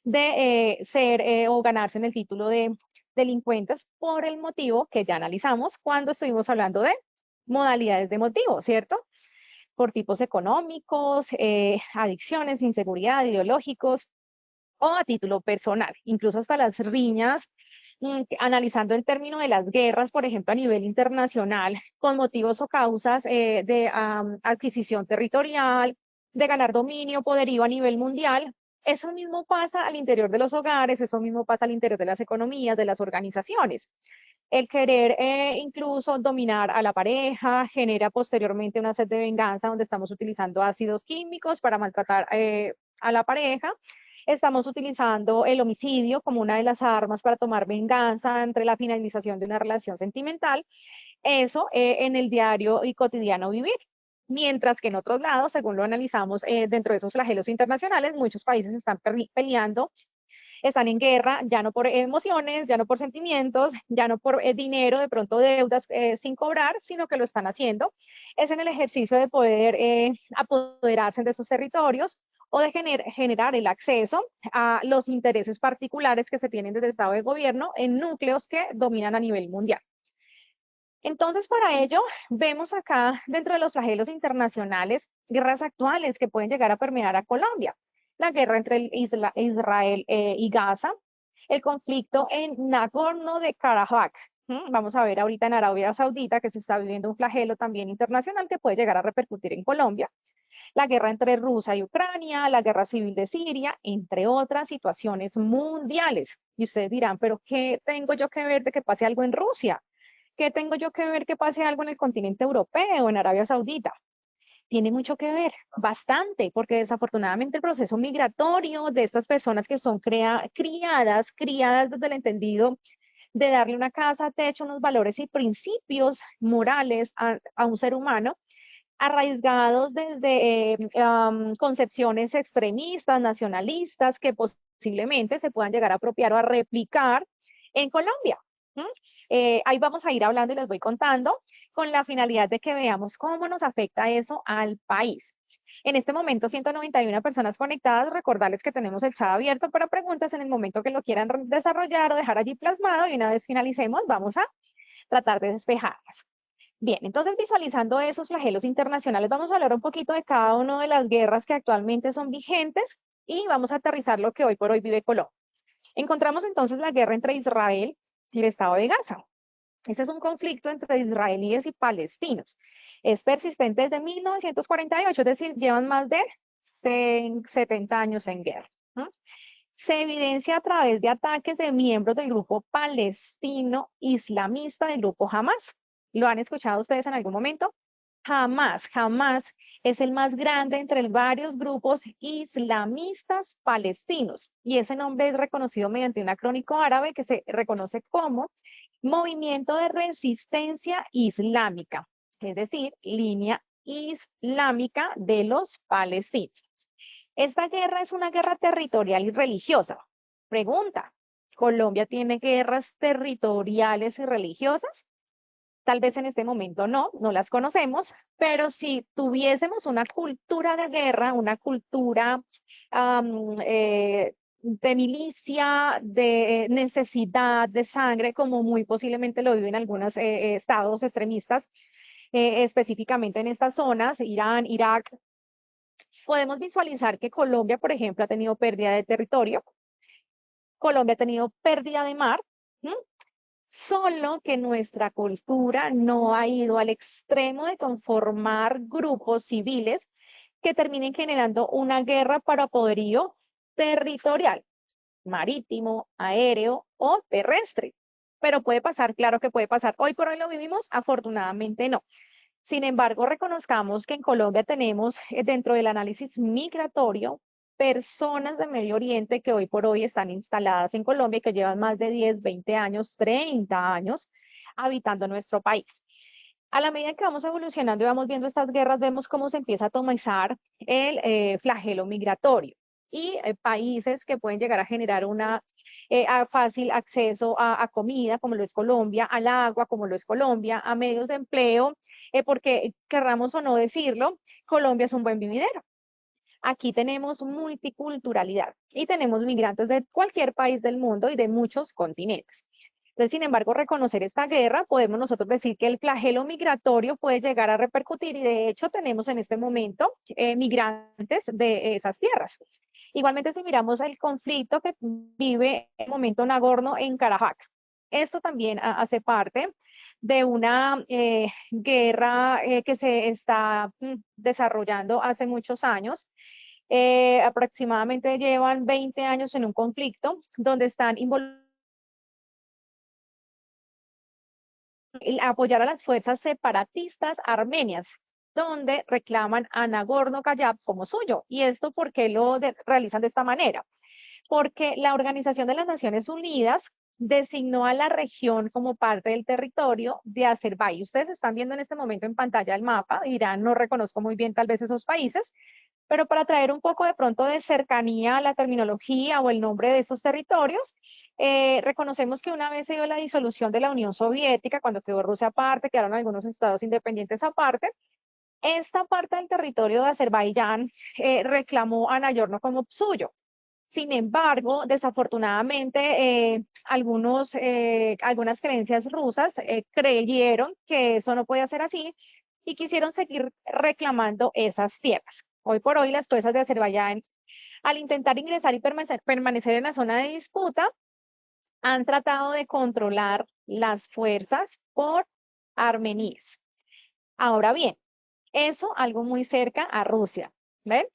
de ser o ganarse en el título de delincuentes, por el motivo que ya analizamos cuando estuvimos hablando de modalidades de motivo, ¿cierto? Por tipos económicos, adicciones, inseguridad, ideológicos, o a título personal, incluso hasta las riñas, analizando el término de las guerras, por ejemplo, a nivel internacional, con motivos o causas de adquisición territorial, de ganar dominio, poderío a nivel mundial. Eso mismo pasa al interior de los hogares, eso mismo pasa al interior de las economías, de las organizaciones. El querer incluso dominar a la pareja genera posteriormente una sed de venganza donde estamos utilizando ácidos químicos para maltratar a la pareja. Estamos utilizando el homicidio como una de las armas para tomar venganza entre la finalización de una relación sentimental. Eso en el diario y cotidiano vivir. Mientras que en otros lados, según lo analizamos dentro de esos flagelos internacionales, muchos países están peleando, están en guerra, ya no por emociones, ya no por sentimientos, ya no por dinero, de pronto deudas sin cobrar, sino que lo están haciendo. Es en el ejercicio de poder apoderarse de esos territorios o de generar el acceso a los intereses particulares que se tienen desde el Estado de gobierno en núcleos que dominan a nivel mundial. Entonces, para ello, vemos acá dentro de los flagelos internacionales guerras actuales que pueden llegar a permear a Colombia. La guerra entre Israel y Gaza, el conflicto en Nagorno de Karabaj. Vamos a ver ahorita en Arabia Saudita que se está viviendo un flagelo también internacional que puede llegar a repercutir en Colombia. La guerra entre Rusia y Ucrania, la guerra civil de Siria, entre otras situaciones mundiales. Y ustedes dirán, pero ¿qué tengo yo que ver de que pase algo en Rusia? ¿Qué tengo yo que ver que pase algo en el continente europeo, en Arabia Saudita? Tiene mucho que ver, bastante, porque desafortunadamente el proceso migratorio de estas personas que son criadas desde el entendido de darle una casa, techo, unos valores y principios morales a un ser humano, arraigados desde concepciones extremistas, nacionalistas, que posiblemente se puedan llegar a apropiar o a replicar en Colombia. Ahí vamos a ir hablando y les voy contando con la finalidad de que veamos cómo nos afecta eso al país. En este momento, 191 personas conectadas. Recordarles que tenemos el chat abierto para preguntas en el momento que lo quieran desarrollar o dejar allí plasmado y una vez finalicemos, vamos a tratar de despejarlas. Bien, entonces visualizando esos flagelos internacionales, vamos a hablar un poquito de cada una de las guerras que actualmente son vigentes y vamos a aterrizar lo que hoy por hoy vive Colombia. Encontramos entonces la guerra entre Israel y el Estado de Gaza. Ese es un conflicto entre israelíes y palestinos. Es persistente desde 1948, es decir, llevan más de 70 años en guerra. Se evidencia a través de ataques de miembros del grupo palestino islamista del grupo Hamas. ¿Lo han escuchado ustedes en algún momento? Hamas es el más grande entre varios grupos islamistas palestinos y ese nombre es reconocido mediante un acrónimo árabe que se reconoce como Movimiento de Resistencia Islámica, es decir, línea islámica de los palestinos. Esta guerra es una guerra territorial y religiosa. Pregunta, ¿Colombia tiene guerras territoriales y religiosas? Tal vez en este momento no las conocemos, pero si tuviésemos una cultura de guerra, una cultura de milicia, de necesidad de sangre, como muy posiblemente lo viven algunos estados extremistas, específicamente en estas zonas, Irán, Irak, podemos visualizar que Colombia, por ejemplo, ha tenido pérdida de territorio, Colombia ha tenido pérdida de mar, solo que nuestra cultura no ha ido al extremo de conformar grupos civiles que terminen generando una guerra para poderío territorial, marítimo, aéreo o terrestre. Pero puede pasar, claro que puede pasar. Hoy por hoy lo vivimos, afortunadamente no. Sin embargo, reconozcamos que en Colombia tenemos dentro del análisis migratorio personas de Medio Oriente que hoy por hoy están instaladas en Colombia y que llevan más de 10, 20 años, 30 años habitando nuestro país. A la medida que vamos evolucionando y vamos viendo estas guerras, vemos cómo se empieza a atomizar el flagelo migratorio y países que pueden llegar a generar una fácil acceso a comida, como lo es Colombia, al agua, como lo es Colombia, a medios de empleo, porque querramos o no decirlo, Colombia es un buen vividero. Aquí tenemos multiculturalidad y tenemos migrantes de cualquier país del mundo y de muchos continentes. Entonces, sin embargo, reconocer esta guerra, podemos nosotros decir que el flagelo migratorio puede llegar a repercutir y de hecho tenemos en este momento migrantes de esas tierras. Igualmente, si miramos el conflicto que vive en el momento Nagorno en Karabaj, esto también hace parte de una guerra que se está desarrollando hace muchos años. Aproximadamente llevan 20 años en un conflicto donde están involucrados apoyar a las fuerzas separatistas armenias, donde reclaman a Nagorno-Karabaj como suyo. ¿Y esto por qué lo realizan de esta manera? Porque la Organización de las Naciones Unidas designó a la región como parte del territorio de Azerbaiyán. Ustedes están viendo en este momento en pantalla el mapa, dirán, no reconozco muy bien tal vez esos países, pero para traer un poco de pronto de cercanía a la terminología o el nombre de esos territorios, reconocemos que una vez se dio la disolución de la Unión Soviética, cuando quedó Rusia aparte, quedaron algunos estados independientes aparte, esta parte del territorio de Azerbaiyán reclamó a Nagorno como suyo. Sin embargo, desafortunadamente, algunas creencias rusas creyeron que eso no podía ser así y quisieron seguir reclamando esas tierras. Hoy por hoy, las fuerzas de Azerbaiyán, al intentar ingresar y permanecer en la zona de disputa, han tratado de controlar las fuerzas por armeníes. Ahora bien, eso algo muy cerca a Rusia, ¿ven?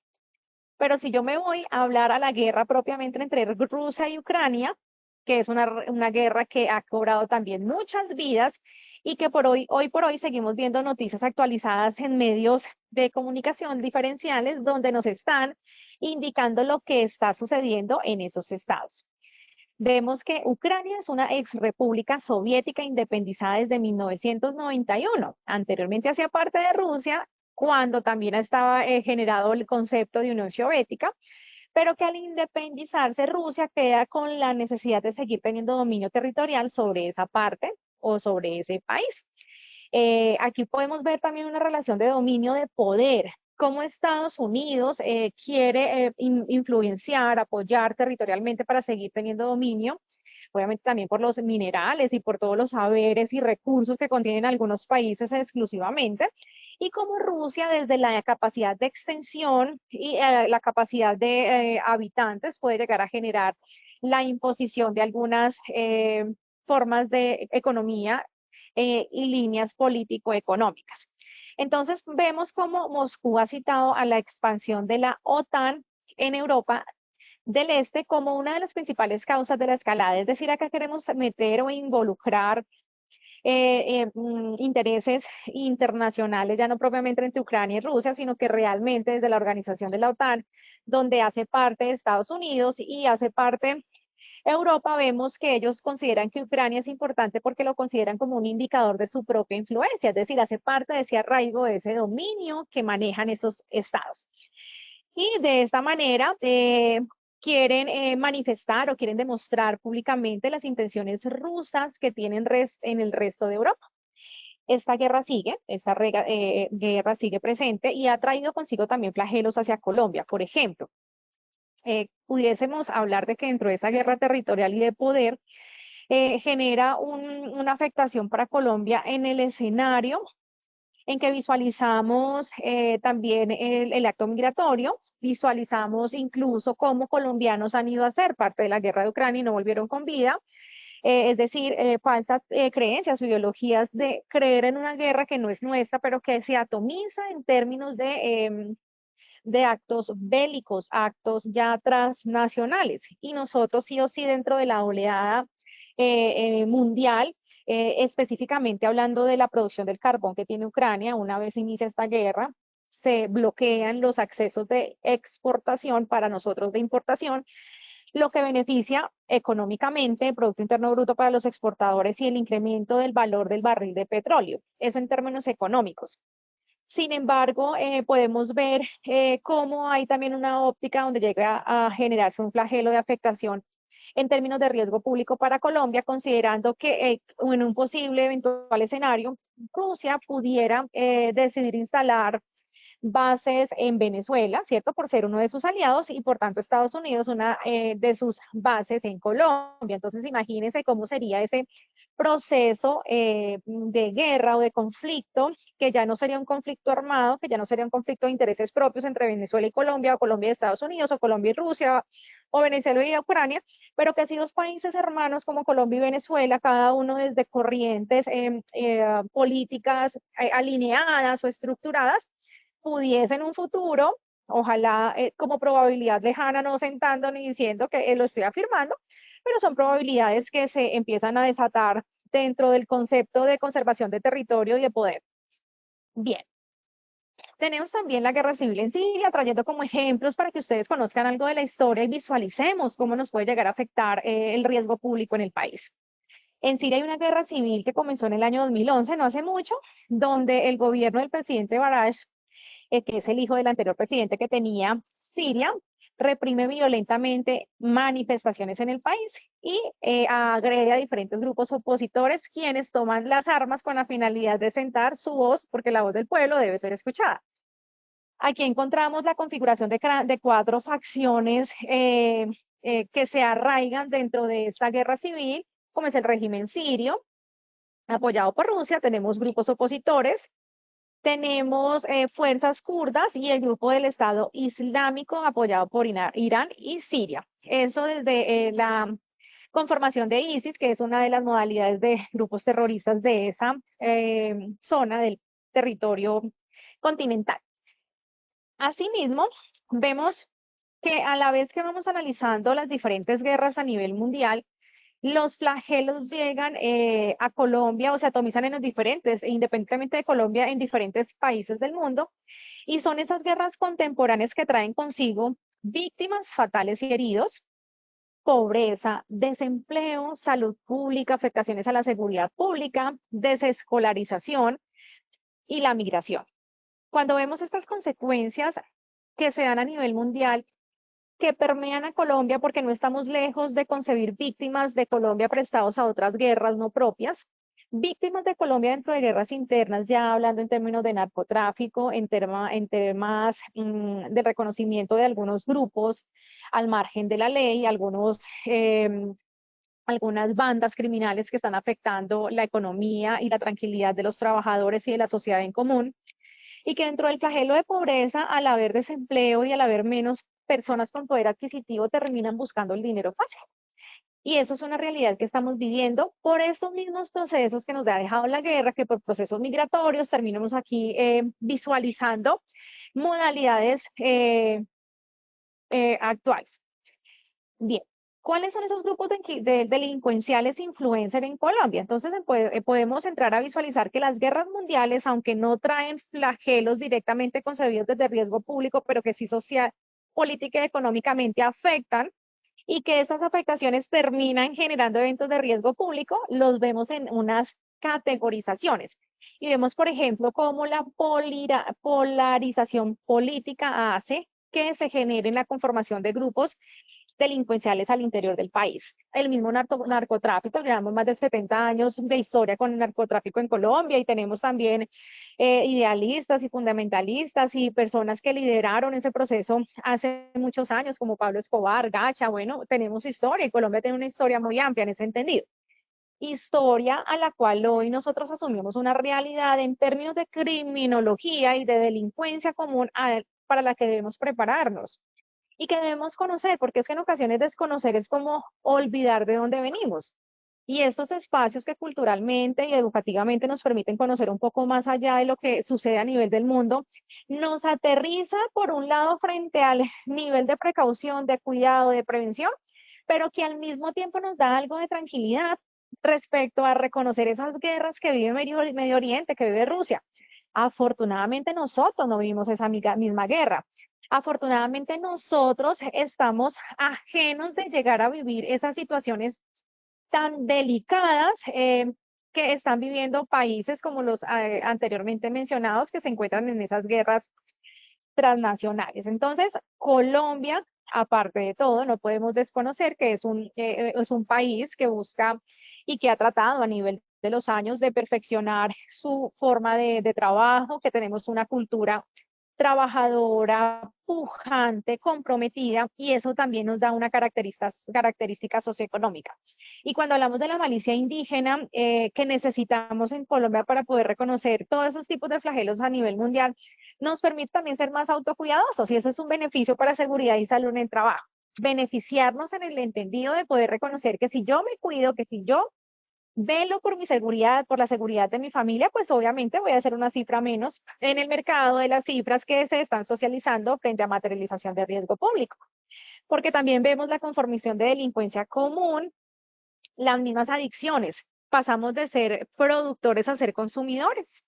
Pero si yo me voy a hablar a la guerra propiamente entre Rusia y Ucrania, que es una guerra que ha cobrado también muchas vidas y que hoy por hoy seguimos viendo noticias actualizadas en medios de comunicación diferenciales donde nos están indicando lo que está sucediendo en esos estados. Vemos que Ucrania es una exrepública soviética independizada desde 1991. Anteriormente hacía parte de Rusia, cuando también estaba generado el concepto de Unión Soviética, pero que al independizarse Rusia queda con la necesidad de seguir teniendo dominio territorial sobre esa parte o sobre ese país. Aquí podemos ver también una relación de dominio de poder, cómo Estados Unidos quiere influenciar, apoyar territorialmente para seguir teniendo dominio, obviamente también por los minerales y por todos los saberes y recursos que contienen algunos países exclusivamente, y como Rusia desde la capacidad de extensión y la capacidad de habitantes puede llegar a generar la imposición de algunas formas de economía y líneas político-económicas. Entonces vemos cómo Moscú ha citado a la expansión de la OTAN en Europa del Este como una de las principales causas de la escalada. Es decir, acá queremos meter o involucrar intereses internacionales, ya no propiamente entre Ucrania y Rusia, sino que realmente desde la organización de la OTAN, donde hace parte de Estados Unidos y hace parte Europa, vemos que ellos consideran que Ucrania es importante porque lo consideran como un indicador de su propia influencia, es decir, hace parte de ese arraigo, de ese dominio que manejan esos estados. Y de esta manera quieren manifestar o quieren demostrar públicamente las intenciones rusas que tienen en el resto de Europa. Esta guerra sigue, guerra sigue presente y ha traído consigo también flagelos hacia Colombia. Por ejemplo, pudiésemos hablar de que dentro de esa guerra territorial y de poder genera una afectación para Colombia en el escenario en que visualizamos también el acto migratorio, visualizamos incluso cómo colombianos han ido a ser parte de la guerra de Ucrania y no volvieron con vida, es decir, falsas creencias o ideologías de creer en una guerra que no es nuestra, pero que se atomiza en términos de actos bélicos, actos ya transnacionales. Y nosotros sí o sí dentro de la oleada mundial, específicamente hablando de la producción del carbón que tiene Ucrania, una vez inicia esta guerra, se bloquean los accesos de exportación para nosotros de importación, lo que beneficia económicamente el Producto Interno Bruto para los exportadores y el incremento del valor del barril de petróleo. Eso en términos económicos. Sin embargo, podemos ver cómo hay también una óptica donde llega a generarse un flagelo de afectación en términos de riesgo público para Colombia, considerando que en un posible eventual escenario, Rusia pudiera decidir instalar bases en Venezuela, ¿cierto? Por ser uno de sus aliados y por tanto Estados Unidos una de sus bases en Colombia. Entonces, imagínense cómo sería ese proceso de guerra o de conflicto, que ya no sería un conflicto armado, que ya no sería un conflicto de intereses propios entre Venezuela y Colombia, o Colombia y Estados Unidos, o Colombia y Rusia, o Venezuela y Ucrania, pero que así dos países hermanos como Colombia y Venezuela, cada uno desde corrientes políticas alineadas o estructuradas, pudiese en un futuro, ojalá como probabilidad lejana, no sentando ni diciendo que lo estoy afirmando, pero son probabilidades que se empiezan a desatar dentro del concepto de conservación de territorio y de poder. Bien. Tenemos también la guerra civil en Siria, trayendo como ejemplos para que ustedes conozcan algo de la historia y visualicemos cómo nos puede llegar a afectar el riesgo público en el país. En Siria hay una guerra civil que comenzó en el año 2011, no hace mucho, donde el gobierno del presidente Barash, que es el hijo del anterior presidente que tenía Siria, reprime violentamente manifestaciones en el país y agrede a diferentes grupos opositores quienes toman las armas con la finalidad de sentar su voz, porque la voz del pueblo debe ser escuchada. Aquí encontramos la configuración de cuatro facciones que se arraigan dentro de esta guerra civil, como es el régimen sirio, apoyado por Rusia, tenemos grupos opositores, tenemos fuerzas kurdas y el grupo del Estado Islámico apoyado por Irán y Siria. Eso desde la conformación de ISIS, que es una de las modalidades de grupos terroristas de esa zona del territorio continental. Asimismo, vemos que a la vez que vamos analizando las diferentes guerras a nivel mundial, los flagelos llegan a Colombia o se atomizan en los diferentes, independientemente de Colombia, en diferentes países del mundo, y son esas guerras contemporáneas que traen consigo víctimas fatales y heridos, pobreza, desempleo, salud pública, afectaciones a la seguridad pública, desescolarización y la migración. Cuando vemos estas consecuencias que se dan a nivel mundial, que permean a Colombia, porque no estamos lejos de concebir víctimas de Colombia prestados a otras guerras no propias, víctimas de Colombia dentro de guerras internas, ya hablando en términos de narcotráfico, en temas de reconocimiento de algunos grupos al margen de la ley, algunas bandas criminales que están afectando la economía y la tranquilidad de los trabajadores y de la sociedad en común, y que dentro del flagelo de pobreza, al haber desempleo y al haber menos personas con poder adquisitivo, terminan buscando el dinero fácil. Y eso es una realidad que estamos viviendo por estos mismos procesos que nos ha dejado la guerra, que por procesos migratorios terminamos aquí visualizando modalidades actuales. Bien, ¿cuáles son esos grupos de delincuenciales influencer en Colombia? Entonces podemos entrar a visualizar que las guerras mundiales, aunque no traen flagelos directamente concebidos desde riesgo público, pero que sí social, política y económicamente afectan, y que estas afectaciones terminan generando eventos de riesgo público, los vemos en unas categorizaciones. Y vemos, por ejemplo, cómo la polarización política hace que se genere la conformación de grupos delincuenciales al interior del país. El mismo narcotráfico, llevamos más de 70 años de historia con el narcotráfico en Colombia y tenemos también idealistas y fundamentalistas y personas que lideraron ese proceso hace muchos años, como Pablo Escobar, Gacha. Bueno, tenemos historia y Colombia tiene una historia muy amplia en ese entendido. Historia a la cual hoy nosotros asumimos una realidad en términos de criminología y de delincuencia común para la que debemos prepararnos y que debemos conocer, porque es que en ocasiones desconocer es como olvidar de dónde venimos. Y estos espacios que culturalmente y educativamente nos permiten conocer un poco más allá de lo que sucede a nivel del mundo, nos aterriza por un lado frente al nivel de precaución, de cuidado, de prevención, pero que al mismo tiempo nos da algo de tranquilidad respecto a reconocer esas guerras que vive Medio Oriente, que vive Rusia. Afortunadamente nosotros no vivimos esa misma guerra. Afortunadamente nosotros estamos ajenos de llegar a vivir esas situaciones tan delicadas que están viviendo países como los anteriormente mencionados que se encuentran en esas guerras transnacionales. Entonces, Colombia, aparte de todo, no podemos desconocer que es un país que busca y que ha tratado a nivel de los años de perfeccionar su forma de trabajo, que tenemos una cultura trabajadora, pujante, comprometida, y eso también nos da una característica socioeconómica. Y cuando hablamos de la malicia indígena que necesitamos en Colombia para poder reconocer todos esos tipos de flagelos a nivel mundial, nos permite también ser más autocuidadosos, y eso es un beneficio para seguridad y salud en el trabajo. Beneficiarnos en el entendido de poder reconocer que si yo me cuido, que si yo velo por mi seguridad, por la seguridad de mi familia, pues obviamente voy a hacer una cifra menos en el mercado de las cifras que se están socializando frente a materialización de riesgo público. Porque también vemos la conformación de delincuencia común, las mismas adicciones. pasamos de ser productores a ser consumidores.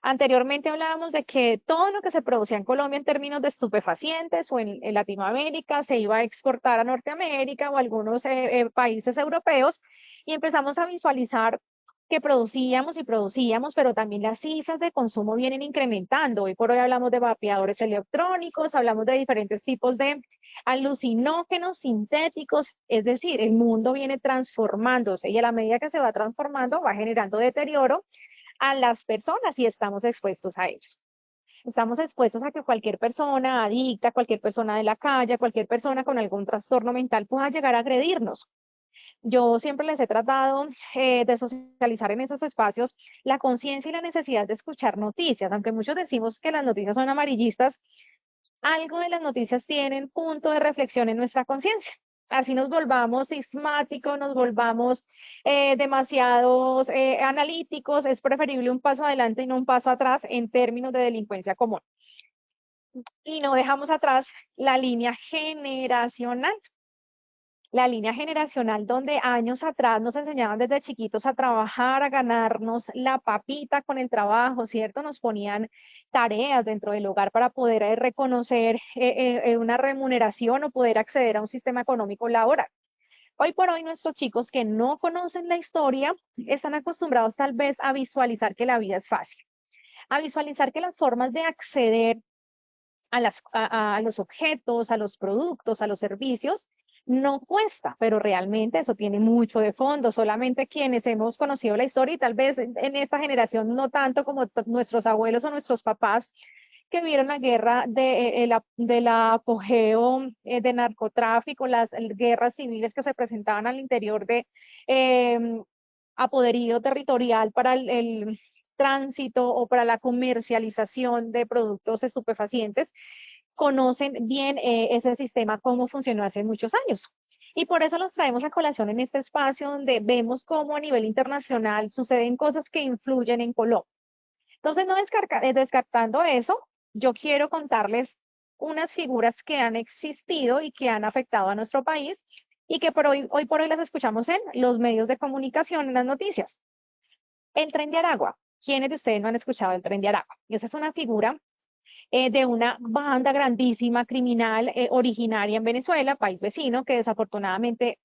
Anteriormente hablábamos de que todo lo que se producía en Colombia en términos de estupefacientes o en Latinoamérica se iba a exportar a Norteamérica o a algunos países europeos y empezamos a visualizar que producíamos y producíamos, pero también las cifras de consumo vienen incrementando. Hoy por hoy hablamos de vapeadores electrónicos, hablamos de diferentes tipos de alucinógenos sintéticos, es decir, el mundo viene transformándose y a la medida que se va transformando va generando deterioro a las personas y estamos expuestos a ellos. Estamos expuestos a que cualquier persona adicta, cualquier persona de la calle, cualquier persona con algún trastorno mental pueda llegar a agredirnos. Yo siempre les he tratado de socializar en esos espacios la conciencia y la necesidad de escuchar noticias, aunque muchos decimos que las noticias son amarillistas, algo de las noticias tienen punto de reflexión en nuestra conciencia. Así nos volvamos sismáticos, nos volvamos demasiados analíticos, es preferible un paso adelante y no un paso atrás en términos de delincuencia común. Y no dejamos atrás la línea generacional. La línea generacional donde años atrás nos enseñaban desde chiquitos a trabajar, a ganarnos la papita con el trabajo, ¿cierto? Nos ponían tareas dentro del hogar para poder reconocer una remuneración o poder acceder a un sistema económico laboral. Hoy por hoy nuestros chicos que no conocen la historia están acostumbrados tal vez a visualizar que la vida es fácil, a visualizar que las formas de acceder a los objetos, a los productos, a los servicios, no cuesta, pero realmente eso tiene mucho de fondo. Solamente quienes hemos conocido la historia y tal vez en esta generación no tanto como nuestros abuelos o nuestros papás que vieron la guerra del apogeo de narcotráfico, las guerras civiles que se presentaban al interior de apoderío territorial para el tránsito o para la comercialización de productos estupefacientes, conocen bien ese sistema, cómo funcionó hace muchos años. Y por eso los traemos a colación en este espacio donde vemos cómo a nivel internacional suceden cosas que influyen en Colombia. Entonces, no descartando eso, yo quiero contarles unas figuras que han existido y que han afectado a nuestro país y que hoy por hoy las escuchamos en los medios de comunicación, en las noticias. El Tren de Aragua. ¿Quiénes de ustedes no han escuchado el Tren de Aragua? Esa es una figura de una banda grandísima criminal originaria en Venezuela, país vecino, que desafortunadamente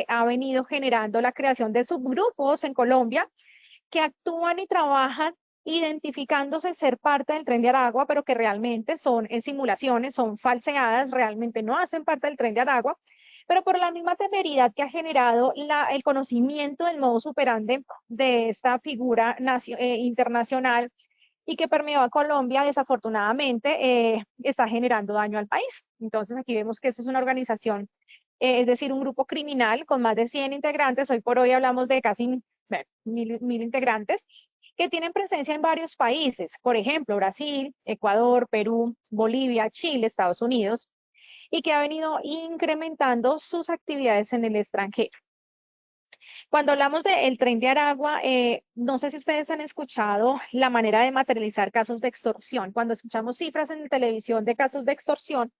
ha venido generando la creación de subgrupos en Colombia que actúan y trabajan identificándose ser parte del Tren de Aragua, pero que realmente son simulaciones, son falseadas, realmente no hacen parte del Tren de Aragua, pero por la misma temeridad que ha generado el conocimiento del modus operandi de esta figura internacional y que permeó a Colombia, desafortunadamente, está generando daño al país. Entonces aquí vemos que esto es una organización, es decir, un grupo criminal con más de 100 integrantes. Hoy por hoy hablamos de casi mil integrantes que tienen presencia en varios países, por ejemplo, Brasil, Ecuador, Perú, Bolivia, Chile, Estados Unidos, y que ha venido incrementando sus actividades en el extranjero. Cuando hablamos del Tren de Aragua, no sé si ustedes han escuchado la manera de materializar casos de extorsión. Cuando escuchamos cifras en televisión de casos de extorsión,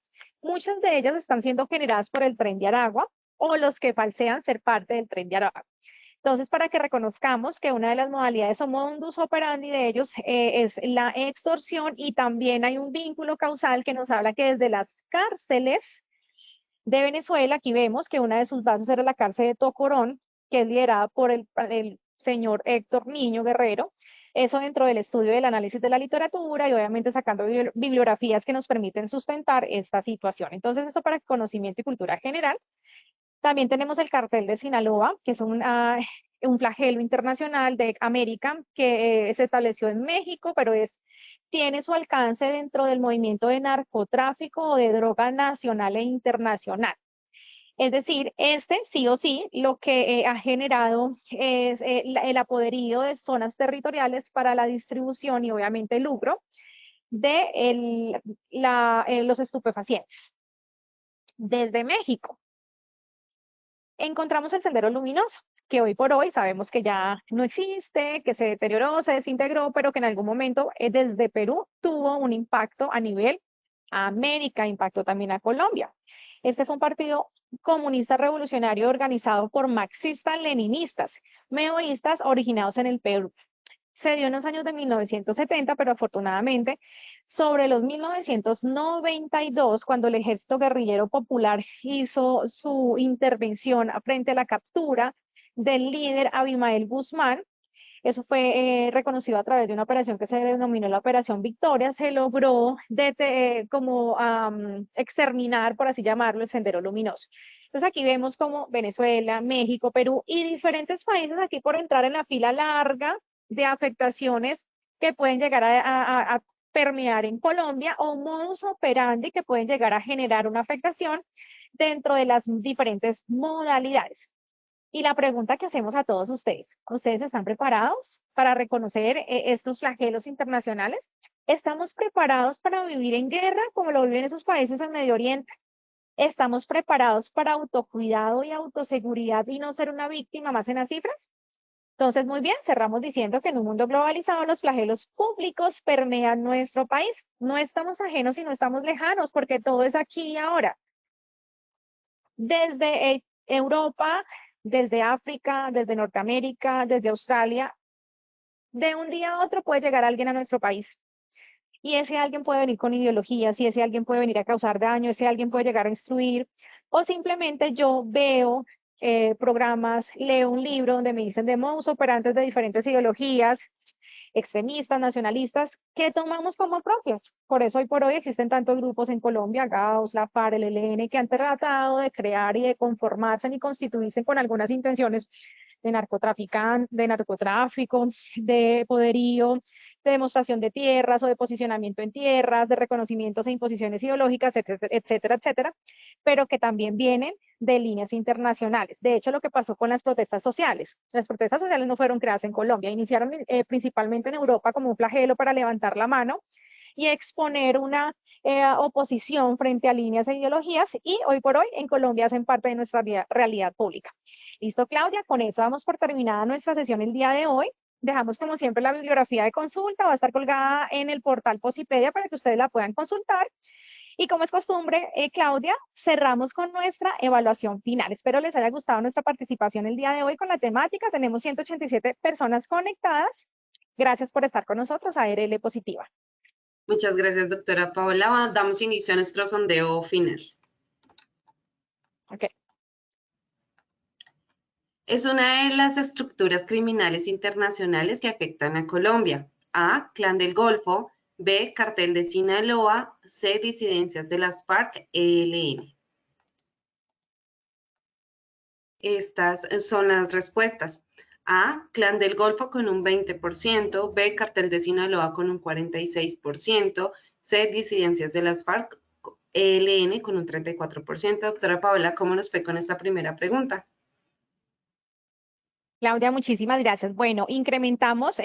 muchas de ellas están siendo generadas por el Tren de Aragua o los que falsean ser parte del Tren de Aragua. Entonces, para que reconozcamos que una de las modalidades o modus operandi de ellos es la extorsión y también hay un vínculo causal que nos habla que desde las cárceles de Venezuela, aquí vemos que una de sus bases era la cárcel de Tocorón, que es liderada por el señor Héctor Niño Guerrero, eso dentro del estudio del análisis de la literatura y obviamente sacando bibliografías que nos permiten sustentar esta situación. Entonces, eso para conocimiento y cultura general. También tenemos el cartel de Sinaloa, que es un flagelo internacional de América que se estableció en México, pero tiene su alcance dentro del movimiento de narcotráfico o de droga nacional e internacional. Es decir, sí o sí, lo que ha generado es el apoderío de zonas territoriales para la distribución y obviamente el lucro de los estupefacientes. Desde México encontramos el Sendero Luminoso, que hoy por hoy sabemos que ya no existe, que se deterioró, se desintegró, pero que en algún momento desde Perú tuvo un impacto a nivel América, impactó también a Colombia. Este fue un partido comunista revolucionario organizado por marxistas-leninistas, maoístas originados en el Perú. Se dio en los años de 1970, pero afortunadamente sobre los 1992, cuando el Ejército Guerrillero Popular hizo su intervención frente a la captura del líder Abimael Guzmán. Eso fue reconocido a través de una operación que se denominó la Operación Victoria. Se logró exterminar, por así llamarlo, el Sendero Luminoso. Entonces aquí vemos como Venezuela, México, Perú y diferentes países aquí por entrar en la fila larga de afectaciones que pueden llegar a permear en Colombia, o modus operandi que pueden llegar a generar una afectación dentro de las diferentes modalidades. Y la pregunta que hacemos a todos ¿ustedes están preparados para reconocer estos flagelos internacionales? ¿Estamos preparados para vivir en guerra como lo viven esos países en Medio Oriente? ¿Estamos preparados para autocuidado y autoseguridad y no ser una víctima más en las cifras? Entonces, muy bien, cerramos diciendo que en un mundo globalizado los flagelos públicos permean nuestro país. No estamos ajenos y no estamos lejanos porque todo es aquí y ahora. Desde Europa, desde África, desde Norteamérica, desde Australia, de un día a otro puede llegar alguien a nuestro país. Y ese alguien puede venir con ideologías, y ese alguien puede venir a causar daño, ese alguien puede llegar a instruir, o simplemente yo veo programas, leo un libro donde me dicen de modus operantes de diferentes ideologías, extremistas, nacionalistas, que tomamos como propias. Por eso hoy por hoy existen tantos grupos en Colombia, Gauss, la FARC, el ELN, que han tratado de crear y de conformarse y constituirse con algunas intenciones de de narcotráfico, de poderío, de demostración de tierras o de posicionamiento en tierras, de reconocimientos e imposiciones ideológicas, etcétera, etcétera, etcétera, pero que también vienen de líneas internacionales. De hecho, lo que pasó con las protestas sociales no fueron creadas en Colombia, iniciaron principalmente en Europa como un flagelo para levantar la mano y exponer una oposición frente a líneas e ideologías, y hoy por hoy en Colombia hacen parte de nuestra realidad pública. Listo, Claudia, con eso damos por terminada nuestra sesión el día de hoy. Dejamos como siempre la bibliografía de consulta, va a estar colgada en el portal Posipedia para que ustedes la puedan consultar. Y como es costumbre, Claudia, cerramos con nuestra evaluación final. Espero les haya gustado nuestra participación el día de hoy con la temática. Tenemos 187 personas conectadas. Gracias por estar con nosotros, ARL Positiva. Muchas gracias, doctora Paola. Damos inicio a nuestro sondeo final. Ok. Es una de las estructuras criminales internacionales que afectan a Colombia. A. Clan del Golfo. B. Cartel de Sinaloa. C. Disidencias de las FARC-ELN. Estas son las respuestas. A. Clan del Golfo con un 20%. B. Cartel de Sinaloa con un 46%. C. Disidencias de las FARC-ELN con un 34%. Doctora Paola, ¿cómo nos fue con esta primera pregunta? Claudia, muchísimas gracias. Bueno, incrementamos,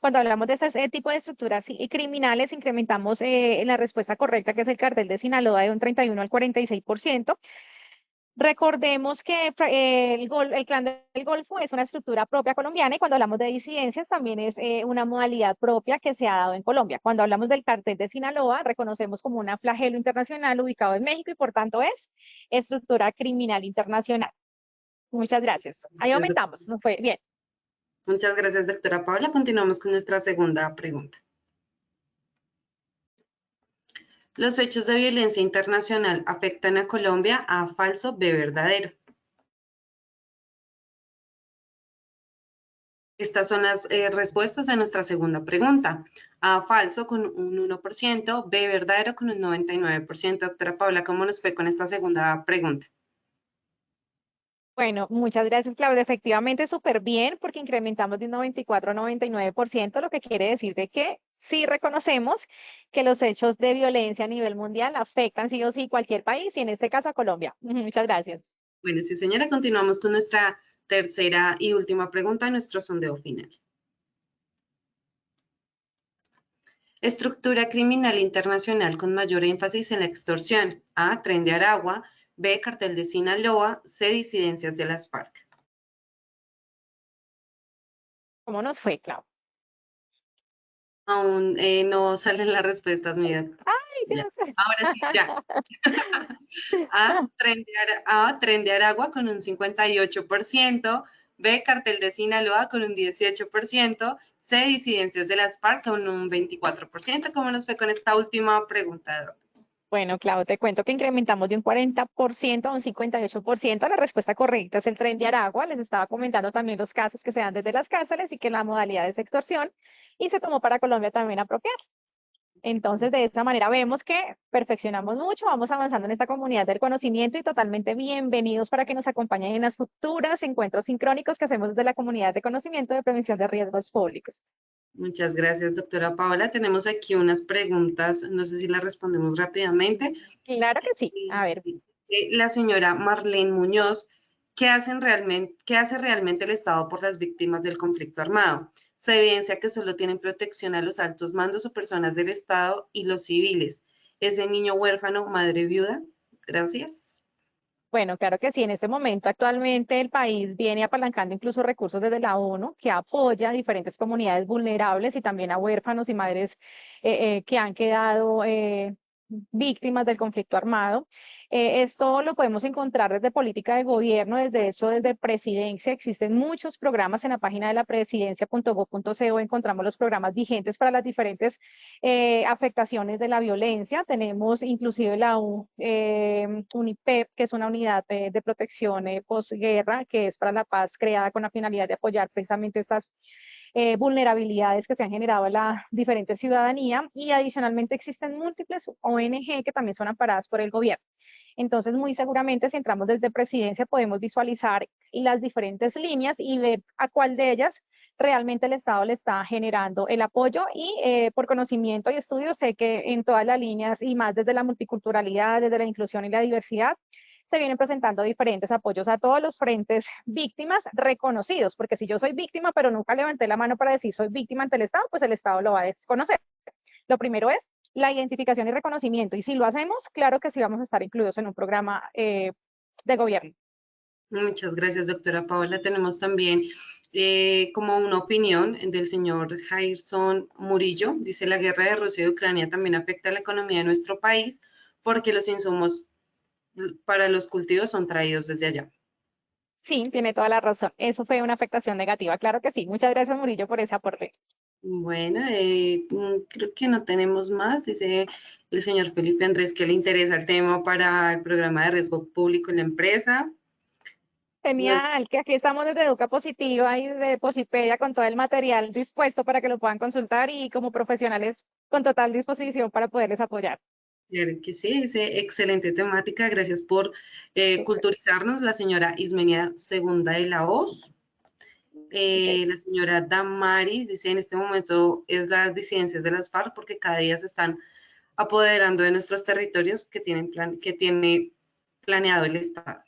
cuando hablamos de ese tipo de estructuras criminales, incrementamos la respuesta correcta, que es el cartel de Sinaloa, de un 31 al 46%. Recordemos que el Clan del Golfo es una estructura propia colombiana, y cuando hablamos de disidencias también es una modalidad propia que se ha dado en Colombia. Cuando hablamos del cartel de Sinaloa, reconocemos como un flagelo internacional ubicado en México y por tanto es estructura criminal internacional. Muchas gracias. Ahí aumentamos, nos fue bien. Muchas gracias, doctora Paola. Continuamos con nuestra segunda pregunta. ¿Los hechos de violencia internacional afectan a Colombia? A. Falso. B. Verdadero. Estas son las respuestas a nuestra segunda pregunta. A. Falso con un 1%. B. Verdadero con un 99%. Doctora Paola, ¿cómo nos fue con esta segunda pregunta? Bueno, muchas gracias, Claudia. Efectivamente, súper bien, porque incrementamos de un 94 a 99%, lo que quiere decir de que sí reconocemos que los hechos de violencia a nivel mundial afectan sí o sí cualquier país, y en este caso a Colombia. Muchas gracias. Bueno, sí, señora, continuamos con nuestra tercera y última pregunta, nuestro sondeo final. Estructura criminal internacional con mayor énfasis en la extorsión. A. Tren de Aragua. B. Cartel de Sinaloa. C. Disidencias de las FARC. ¿Cómo nos fue, Clau? Aún no salen las respuestas, mira. Ay, Ya. Dios. Ahora sí, ya. A, Tren de Aragua con un 58%, B, Cartel de Sinaloa con un 18%, C, Disidencias de las FARC con un 24%. ¿Cómo nos fue con esta última pregunta? Bueno, Clau, te cuento que incrementamos de un 40% a un 58%. La respuesta correcta es el Tren de Aragua. Les estaba comentando también los casos que se dan desde las cárceles y que la modalidad es extorsión y se tomó para Colombia también apropiar. Entonces, de esta manera vemos que perfeccionamos mucho, vamos avanzando en esta comunidad del conocimiento y totalmente bienvenidos para que nos acompañen en las futuras encuentros sincrónicos que hacemos desde la comunidad de conocimiento de prevención de riesgos públicos. Muchas gracias, doctora Paola. Tenemos aquí unas preguntas, no sé si las respondemos rápidamente. Claro que sí. A ver, La señora Marlene Muñoz, ¿qué hace realmente el Estado por las víctimas del conflicto armado? Se evidencia que solo tienen protección a los altos mandos o personas del Estado y los civiles. ¿Es el niño huérfano, madre viuda? Gracias. bueno, claro que sí. En este momento, actualmente, el país viene apalancando incluso recursos desde la ONU que apoya a diferentes comunidades vulnerables y también a huérfanos y madres que han quedado víctimas del conflicto armado. Esto lo podemos encontrar desde política de gobierno, desde hecho, desde presidencia. Existen muchos programas en la página de la presidencia.gov.co. Encontramos los programas vigentes para las diferentes afectaciones de la violencia. Tenemos inclusive la UNIPEP, que es una unidad de protección posguerra, que es para la paz, creada con la finalidad de apoyar precisamente estas vulnerabilidades que se han generado en la diferente ciudadanía, y adicionalmente existen múltiples ONG que también son amparadas por el gobierno. Entonces, muy seguramente, si entramos desde presidencia, podemos visualizar las diferentes líneas y ver a cuál de ellas realmente el Estado le está generando el apoyo. Y por conocimiento y estudio, sé que en todas las líneas y más desde la multiculturalidad, desde la inclusión y la diversidad, se vienen presentando diferentes apoyos a todos los frentes víctimas reconocidos, porque si yo soy víctima, pero nunca levanté la mano para decir soy víctima ante el Estado, pues el Estado lo va a desconocer. Lo primero es la identificación y reconocimiento, y si lo hacemos, claro que sí vamos a estar incluidos en un programa de gobierno. Muchas gracias, doctora Paola. Tenemos también como una opinión del señor Jairson Murillo. Dice, la guerra de Rusia y Ucrania también afecta a la economía de nuestro país porque los insumos para los cultivos son traídos desde allá. Sí, tiene toda la razón. Eso fue una afectación negativa. Claro que sí. Muchas gracias, Murillo, por ese aporte. Bueno, creo que no tenemos más. Dice el señor Felipe Andrés que le interesa el tema para el programa de riesgo público en la empresa. Genial, que aquí estamos desde Educa Positiva y de Posipedia con todo el material dispuesto para que lo puedan consultar, y como profesionales con total disposición para poderles apoyar. Claro que sí, dice excelente temática. Gracias por Súper. culturizarnos. La señora Ismenia Segunda de la Hoz. Ok. La señora Damaris dice, en este momento es las disidencias de las FARC porque cada día se están apoderando de nuestros territorios que tiene planeado el Estado.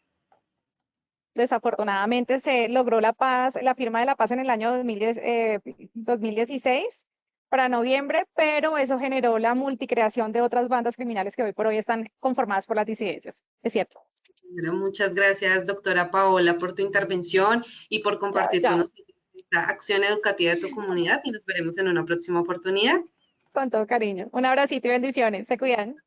Desafortunadamente se logró la paz, la firma de la paz en el año 2016 para noviembre, pero eso generó la multicreación de otras bandas criminales que hoy por hoy están conformadas por las disidencias. Es cierto. Bueno, muchas gracias, doctora Paola, por tu intervención y por Chao, compartir con chao. nosotros esta acción educativa de tu comunidad y nos veremos en una próxima oportunidad. Con todo cariño. Un abracito y bendiciones. Se cuidan.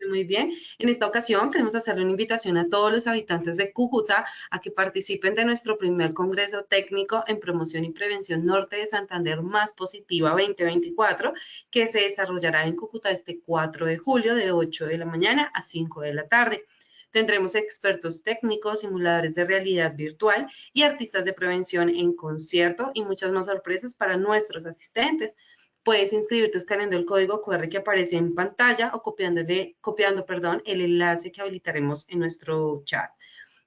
Muy bien. En esta ocasión queremos hacerle una invitación a todos los habitantes de Cúcuta a que participen de nuestro primer Congreso Técnico en Promoción y Prevención Norte de Santander Más Positiva 2024, que se desarrollará en Cúcuta este 4 de julio de 8 de la mañana a 5 de la tarde. Tendremos expertos técnicos, simuladores de realidad virtual y artistas de prevención en concierto y muchas más sorpresas para nuestros asistentes. Puedes inscribirte escaneando el código QR que aparece en pantalla o copiando, el enlace que habilitaremos en nuestro chat.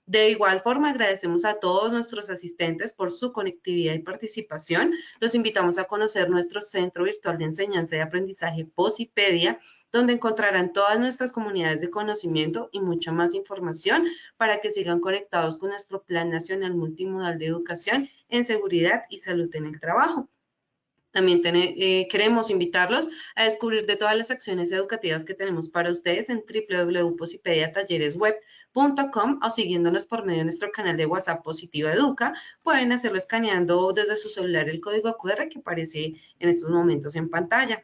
De igual forma, agradecemos a todos nuestros asistentes por su conectividad y participación. Los invitamos a conocer nuestro Centro Virtual de Enseñanza y Aprendizaje Posipedia, donde encontrarán todas nuestras comunidades de conocimiento y mucha más información para que sigan conectados con nuestro Plan Nacional Multimodal de Educación en Seguridad y Salud en el Trabajo. También queremos invitarlos a descubrir de todas las acciones educativas que tenemos para ustedes en www.posipediatalleresweb.com o siguiéndonos por medio de nuestro canal de WhatsApp Positiva Educa. Pueden hacerlo escaneando desde su celular el código QR que aparece en estos momentos en pantalla.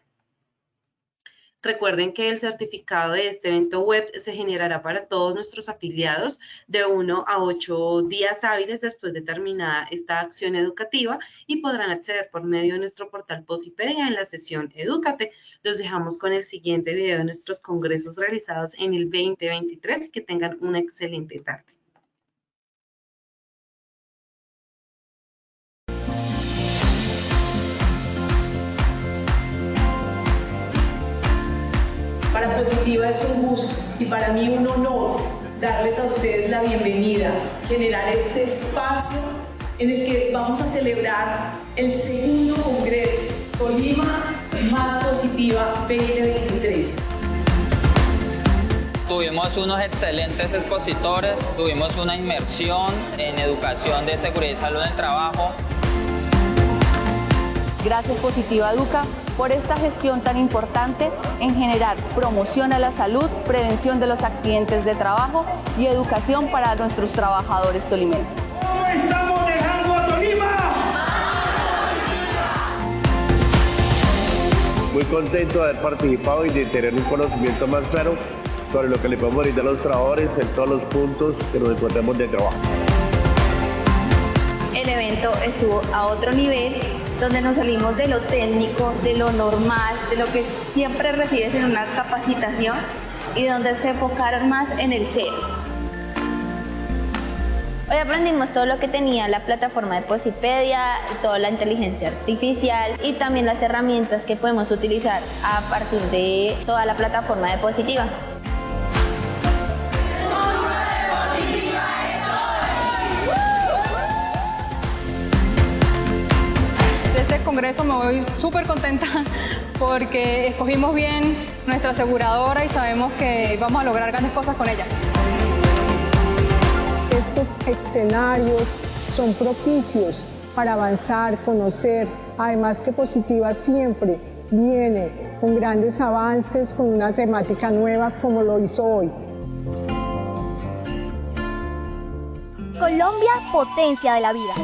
Recuerden que el certificado de este evento web se generará para todos nuestros afiliados de 1 a 8 días hábiles después de terminada esta acción educativa y podrán acceder por medio de nuestro portal Posipedia en la sesión Edúcate. Los dejamos con el siguiente video de nuestros congresos realizados en el 2023 y que tengan una excelente tarde. Para Positiva es un gusto y para mí un honor darles a ustedes la bienvenida, generar este espacio en el que vamos a celebrar el segundo Congreso Tolima Más Positiva 2023. Tuvimos unos excelentes expositores, tuvimos una inmersión en educación de seguridad y salud en el trabajo. Gracias Positiva Educa por esta gestión tan importante en generar promoción a la salud, prevención de los accidentes de trabajo y educación para nuestros trabajadores tolimenses. ¿Cómo estamos dejando a Tolima? Muy contento de haber participado y de tener un conocimiento más claro sobre lo que le podemos brindar a los trabajadores en todos los puntos que nos encontramos de trabajo. El evento estuvo a otro nivel, donde nos salimos de lo técnico, de lo normal, de lo que siempre recibes en una capacitación y donde se enfocaron más en el ser. Hoy aprendimos todo lo que tenía la plataforma de Posipedia, toda la inteligencia artificial y también las herramientas que podemos utilizar a partir de toda la plataforma de Positiva. De este congreso me voy súper contenta porque escogimos bien nuestra aseguradora y sabemos que vamos a lograr grandes cosas con ella. Estos escenarios son propicios para avanzar, conocer, además que Positiva siempre viene con grandes avances, con una temática nueva como lo hizo hoy. Colombia, potencia de la vida.